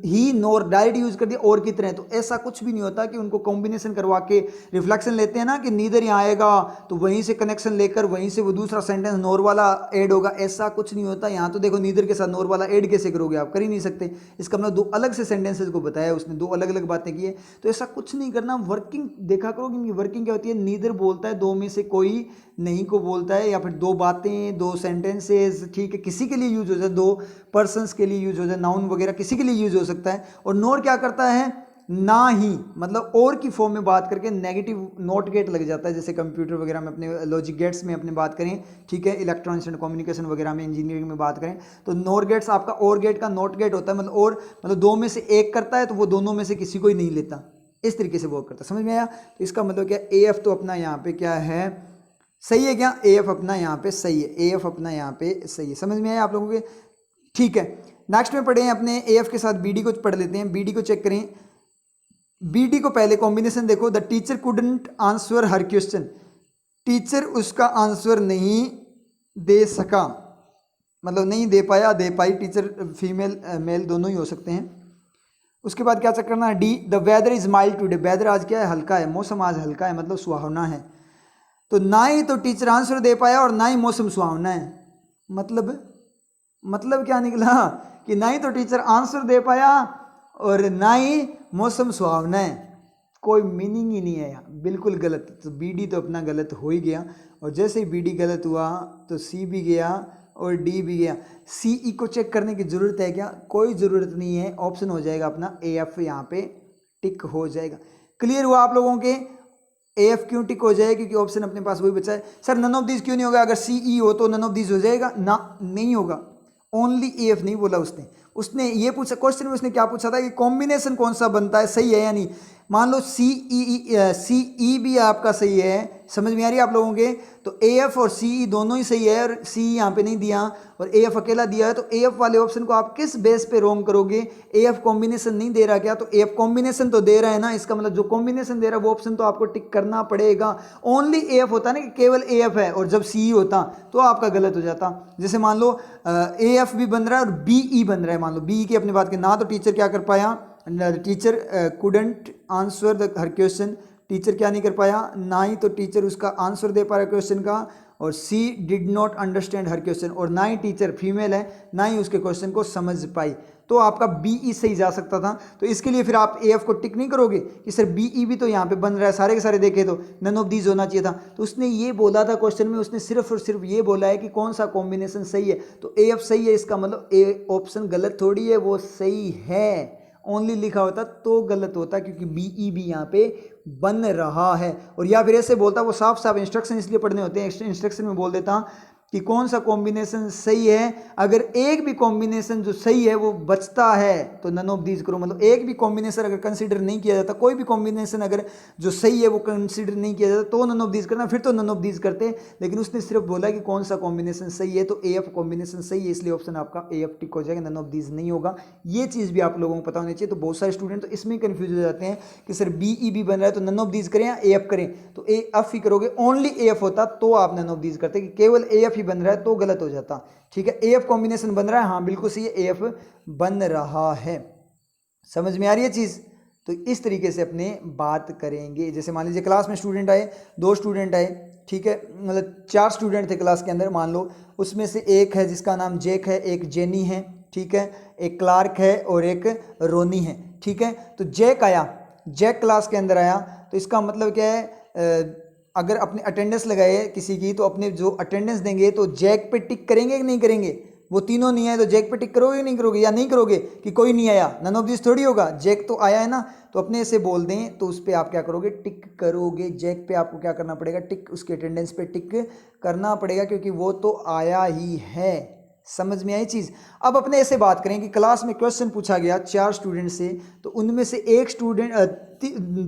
ही नोर डायरेक्ट यूज कर दिया और की तरह। तो ऐसा कुछ भी नहीं होता कि उनको कॉम्बिनेशन करवा के रिफ्लेक्शन लेते हैं ना, कि नीदर यहाँ आएगा तो वहीं से कनेक्शन लेकर वहीं से वो दूसरा सेंटेंस नोर वाला ऐड होगा, ऐसा कुछ नहीं होता। यहाँ तो देखो नीदर के साथ नोर वाला ऐड कैसे करोगे, आप कर ही नहीं सकते। इसका मतलब दो अलग से सेंटेंसेस को बताया उसने, दो अलग अलग बातें की है। तो ऐसा कुछ नहीं करना, वर्किंग देखा करो कि वर्किंग क्या होती है। नीदर बोलता है दो में से कोई नहीं को बोलता है, या फिर दो बातें, दो सेंटेंसेस, ठीक है, किसी के लिए यूज हो जाए, दो पर्सन्स के लिए यूज हो जाए, नाउन वगैरह किसी के लिए यूज हो सकता है। और नोर क्या करता है, ना ही मतलब और की फॉर्म में बात करके नेगेटिव नोट गेट लग जाता है, जैसे कंप्यूटर वगैरह में अपने लॉजिक गेट्स में अपने बात करें, ठीक है, इलेक्ट्रॉनिक्स एंड कम्युनिकेशन वगैरह में, इंजीनियरिंग में बात करें, तो नोर गेट्स आपका और गेट का नोट गेट होता है, मतलब और मतलब दो में से एक करता है तो वो दोनों में से किसी को ही नहीं लेता, इस तरीके से वो करता है। समझ में आया। तो इसका मतलब क्या, ए एफ तो अपना यहाँ पे क्या है, सही है क्या, ए एफ अपना यहाँ पे सही है, ए एफ अपना यहाँ पे सही है। समझ में आया आप लोगों के, ठीक है। नेक्स्ट में पढ़े हैं अपने ए एफ के साथ बी डी को पढ़ लेते हैं। बी डी को चेक करें। बी डी को पहले कॉम्बिनेशन देखो, the teacher couldn't answer her question, teacher उसका आंसर नहीं दे सका, मतलब नहीं दे पाया, दे पाई, टीचर फीमेल मेल दोनों ही हो सकते हैं। उसके बाद क्या चेक करना है, D the weather is mild today, weather आज क्या है, हल्का है, मौसम आज हल्का है, मतलब सुहावना है। तो ना ही तो टीचर आंसर दे पाया और ना ही मौसम सुहावना है, मतलब क्या निकला कि ना ही तो टीचर आंसर दे पाया और ना ही मौसम सुहावना है, कोई मीनिंग ही नहीं है यहाँ, बिल्कुल गलत। तो बी डी तो अपना गलत हो ही गया, और जैसे ही बी डी गलत हुआ तो सी भी गया और डी भी गया। सी ई को चेक करने की ज़रूरत है क्या, कोई ज़रूरत नहीं है, ऑप्शन हो जाएगा अपना ए एफ, यहाँ पे टिक हो जाएगा। क्लियर हुआ आप लोगों के, ए एफ क्यों टिक हो जाएगा, क्योंकि ऑप्शन अपने पास वही बचा है। सर नन ऑफ दीज क्यों नहीं होगा, अगर सी ई हो तो नन ऑफ दीज हो जाएगा ना, नहीं होगा। ओनली ए एफ नहीं बोला उसने। उसने ये पूछा, क्वेश्चन में उसने क्या पूछा था कि कॉम्बिनेशन कौन सा बनता है, सही है या नहीं। मान लो सी ई भी आपका सही है, समझ में आ रही है आप लोगों के। तो ए एफ और सी ई दोनों ही सही है, और सी यहाँ पे नहीं दिया और ए एफ अकेला दिया है। तो ए एफ वाले ऑप्शन को आप किस बेस पे रोंग करोगे, ए एफ कॉम्बिनेशन नहीं दे रहा क्या, तो ए एफ कॉम्बिनेशन तो दे रहा है ना, इसका मतलब जो कॉम्बिनेशन दे रहा है वो ऑप्शन तो आपको टिक करना पड़ेगा। ओनली ए एफ होता है ना कि केवल ए एफ है, और जब सी ई होता तो आपका गलत हो जाता। जैसे मान लो ए एफ भी बन रहा है और बी ई बन रहा है, मान लो बी ई की अपनी बात की ना, तो टीचर क्या कर पाया, teacher couldn't answer the her question, teacher क्या नहीं कर पाया, ना ही तो टीचर उसका आंसर दे पा रहा क्वेश्चन का, और she did not understand her question, और ना ही टीचर फीमेल है ना ही उसके क्वेश्चन को समझ पाई। तो आपका बी ई सही जा सकता था। तो इसके लिए फिर आप ए एफ को टिक नहीं करोगे कि सर बी ई भी तो यहाँ पे बन रहा है, सारे के सारे देखे तो नन ऑफ दीज होना चाहिए था। तो उसने ये बोला था क्वेश्चन में, उसने सिर्फ और सिर्फ ये बोला है कि कौन सा कॉम्बिनेशन सही है, तो ए एफ सही है, इसका मतलब ए ऑप्शन गलत थोड़ी है, वो सही है। ओनली लिखा होता तो गलत होता, क्योंकि बी ई भी यहाँ पे बन रहा है। और या फिर ऐसे बोलता, वो साफ साफ इंस्ट्रक्शन इसलिए पढ़ने होते हैं, इंस्ट्रक्शन में बोल देता कि कौन सा कॉम्बिनेशन सही है। अगर एक भी कॉम्बिनेशन जो सही है वो बचता है तो नन ऑफ दीज करो, मतलब एक भी कॉम्बिनेशन अगर कंसीडर नहीं किया जाता, कोई भी कॉम्बिनेशन अगर जो सही है वो कंसीडर नहीं किया जाता तो नन ऑफ दीज करना, फिर तो नन ऑफ दीज करते। लेकिन उसने सिर्फ बोला कि कौन सा कॉम्बिनेशन सही है, तो ए एफ कॉम्बिनेशन सही है, इसलिए ऑप्शन आपका ए एफ टिक हो जाएगा, नन ऑफ दीज नहीं होगा। ये चीज़ भी आप लोगों को पता होनी चाहिए। तो बहुत सारे स्टूडेंट तो इसमें कन्फ्यूज हो जाते हैं कि सर बी ई भी बन रहा है तो नन ऑफ दीज करें या ए एफ करें, तो ए एफ ही करोगे। ओनली ए एफ होता तो आप नन ऑफ दीज करते, कि केवल ए एफ ही बन रहा है तो गलत हो जाता। ठीक है, ए एफ कॉम्बिनेशन बन रहा है, हाँ बिल्कुल सही है, ए एफ बन रहा है। समझ में आ रही है चीज़। तो इस तरीके से अपने बात करेंगे। जैसे मान लीजिए क्लास में स्टूडेंट आए, 2 स्टूडेंट आए, ठीक है, मतलब 4 स्टूडेंट थे क्लास के अंदर, मान लो उसमें से एक है जिसका नाम जैक है, एक जेनी है, ठीक है, एक क्लार्क है और एक रोनी है। ठीक है, तो जैक आया, जैक क्लास के अंदर आया, तो इसका मतलब क्या है, अगर अपने अटेंडेंस लगाए किसी की तो अपने जो अटेंडेंस देंगे तो जैक पे टिक करेंगे कि नहीं करेंगे। वो तीनों नहीं आए तो जैक पे टिक करोगे कि नहीं करोगे, या नहीं करोगे कि कोई नहीं आया, नन ऑफ दिस थोड़ी होगा, जैक तो आया है ना। तो अपने से बोल दें तो उस पर आप क्या करोगे, टिक करोगे। जैक पे आपको क्या करना पड़ेगा, टिक, उसके अटेंडेंस पे टिक करना पड़ेगा, क्योंकि वो तो आया ही है। समझ में आई चीज़। अब अपने ऐसे बात करें कि क्लास में क्वेश्चन पूछा गया 4 स्टूडेंट से, तो उनमें से एक स्टूडेंट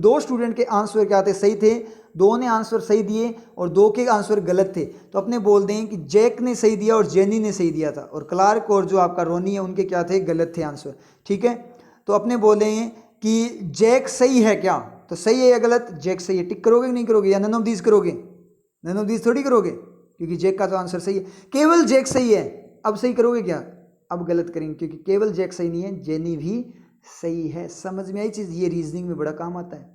2 स्टूडेंट के आंसर क्या थे, सही थे, 2 ने आंसर सही दिए और 2 के आंसर गलत थे। तो अपने बोल दें कि जैक ने सही दिया और जेनी ने सही दिया था, और क्लार्क और जो आपका रोनी है उनके क्या थे, गलत थे आंसर। ठीक है, तो अपने बोलें कि जैक सही है क्या, तो सही है या गलत, जैक सही है, टिक करोगे कि नहीं करोगे, या नन ऑफ दीज करोगे, नन ऑफ दीज थोड़ी करोगे, क्योंकि जैक का तो आंसर सही है, केवल जैक सही है। अब सही करोगे क्या, अब गलत करेंगे, क्योंकि केवल जैक सही नहीं है, जेनी भी सही है। समझ में आई चीज़। ये रीजनिंग में बड़ा काम आता है।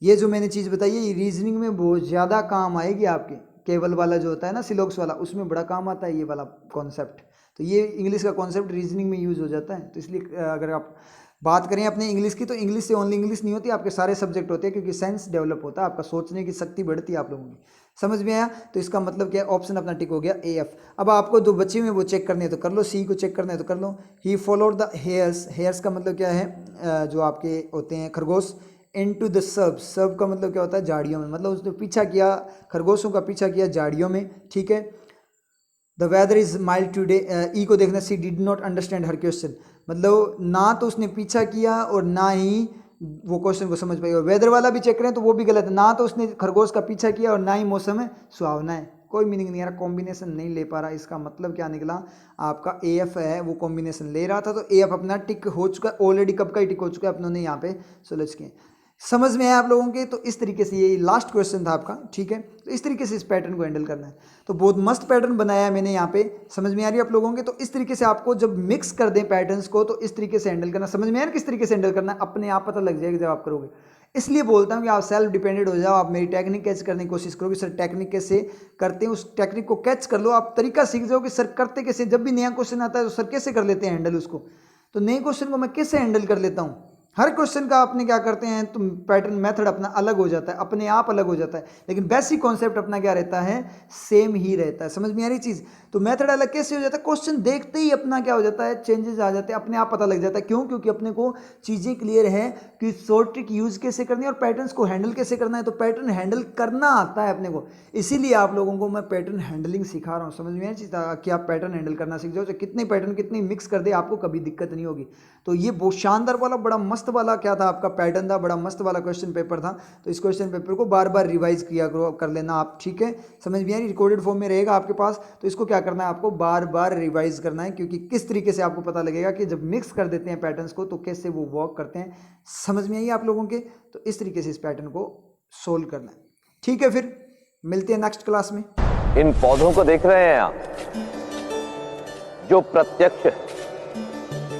ये जो मैंने चीज़ बताई है ये रीजनिंग में बहुत ज़्यादा काम आएगी आपके। केवल वाला जो होता है ना, सिलोक्स वाला, उसमें बड़ा काम आता है ये वाला कॉन्सेप्ट। तो ये इंग्लिश का कॉन्सेप्ट रीजनिंग में यूज़ हो जाता है। तो इसलिए अगर आप बात करें अपने इंग्लिश की, तो इंग्लिश से ओनली इंग्लिश नहीं होती, आपके सारे सब्जेक्ट होते हैं, क्योंकि सेंस डेवलप होता है, आपका सोचने की शक्ति बढ़ती है आप लोगों की। समझ में आया। तो इसका मतलब क्या है, ऑप्शन अपना टिक हो गया ए एफ। अब आपको जो बचे हुए वो चेक करने हैं तो कर लो, सी को चेक करना है तो कर लो। He followed the hares, hares का मतलब क्या है, जो आपके होते हैं खरगोश, इनटू द सब, सब का मतलब क्या होता है, झाड़ियों में, मतलब उसने पीछा किया, खरगोशों का पीछा किया झाड़ियों में। ठीक है, the weather is mild today, E को देखना, she did not understand her question, मतलब ना तो उसने पीछा किया और ना ही वो क्वेश्चन को समझ पाई। और वेदर वाला भी चेक करें तो वो भी गलत है, ना तो उसने खरगोश का पीछा किया और ना ही मौसम है सुहावना है। कोई मीनिंग नहीं आ रहा, कॉम्बिनेशन नहीं ले पा रहा। इसका मतलब क्या निकला, आपका ए एफ है वो कॉम्बिनेशन ले रहा था, तो ए एफ अपना टिक हो चुका है ऑलरेडी, कब का ही टिक हो चुका है, अपनों ने यहाँ पे सुलझ के। समझ में आया आप लोगों के। तो इस तरीके से ये लास्ट क्वेश्चन था आपका। ठीक है, तो इस तरीके से इस पैटर्न को हैंडल करना है। तो बहुत मस्त पैटर्न बनाया है मैंने यहाँ पे, समझ में आ रही है आप लोगों के। तो इस तरीके से आपको जब मिक्स कर दें पैटर्न्स को, तो इस तरीके से हैंडल करना, समझ में आ रहा है किस तरीके से हैंडल करना है, अपने आप पता लग जाएगा जब आप करोगे। इसलिए बोलता हूँ कि आप सेल्फ डिपेंडेंट हो जाओ, आप मेरी टेक्निक कैच करने की कोशिश करो कि सर टेक्निक कैसे करते हैं, उस टेक्निक को कैच कर लो, आप तरीका सीख जाओ कि सर करते कैसे। जब भी नया क्वेश्चन आता है तो सर कैसे कर लेते हैं हैंडल उसको, तो नए क्वेश्चन को मैं कैसे हैंडल कर लेता हूँ, हर क्वेश्चन का आपने क्या करते हैं तुम पैटर्न मेथड अपना अलग हो जाता है, अपने आप अलग हो जाता है, लेकिन बेसिक कॉन्सेप्ट अपना क्या रहता है, सेम ही रहता है। समझ में आ रही चीज़? तो मेथड अलग कैसे हो जाता है, क्वेश्चन देखते ही अपना क्या हो जाता है, चेंजेस आ जाते हैं, अपने आप पता लग जाता है। क्यों? क्योंकि अपने को चीज़ें क्लियर है कि शॉर्ट ट्रिक यूज़ कैसे करनी है और पैटर्न्स को हैंडल कैसे करना है। तो पैटर्न हैंडल करना आता है अपने को, इसीलिए आप लोगों को मैं पैटर्न हैंडलिंग सिखा रहा हूँ। समझ में आ रही चीज़ कि आप पैटर्न हैंडल करना सीख जाओ, तो कितने पैटर्न कितनी मिक्स कर दे आपको कभी दिक्कत नहीं होगी। तो ये बहुत शानदार वाला बड़ा मस्त वाला क्या था आपका पैटर्न था, बड़ा मस्त वाला क्वेश्चन पेपर था। तो इस क्वेश्चन पेपर को बार बार रिवाइज किया कर लेना आप, ठीक है? समझ में आ रही? रिकॉर्डेड फॉर्म में रहेगा आपके पास, तो इसको क्या करना है, आपको बार बार रिवाइज करना है, क्योंकि किस तरीके से आपको पता लगेगा कि जब मिक्स कर देते हैं पैटर्न्स को तो कैसे वो वर्क करते हैं। समझ में आई आप लोगों के? तो इस तरीके से इस पैटर्न को सोल्व करना है, ठीक है? फिर मिलते हैं नेक्स्ट क्लास में। इन पौधों को देख रहे हैं आप, जो प्रत्यक्ष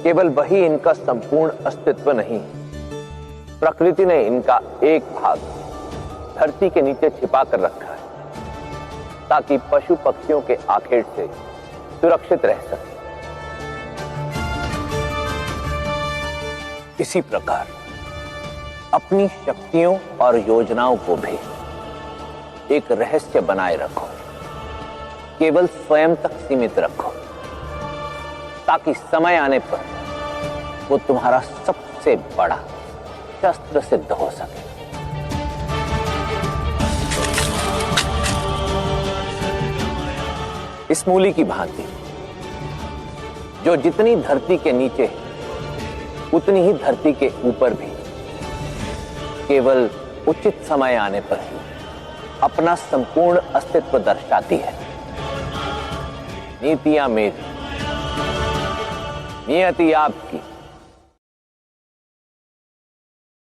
केवल वही इनका संपूर्ण अस्तित्व नहीं, प्रकृति ने इनका एक भाग धरती के नीचे छिपा कर रखा है ताकि पशु पक्षियों के आखेट से सुरक्षित रह सके। इसी प्रकार अपनी शक्तियों और योजनाओं को भी एक रहस्य बनाए रखो, केवल स्वयं तक सीमित रखो, ताकि समय आने पर वो तुम्हारा सबसे बड़ा शस्त्र सिद्ध हो सके। इस मूली की भांति जो जितनी धरती के नीचे उतनी ही धरती के ऊपर भी केवल उचित समय आने पर ही अपना संपूर्ण अस्तित्व दर्शाती है। नीतियां मेरी, नियति आपकी,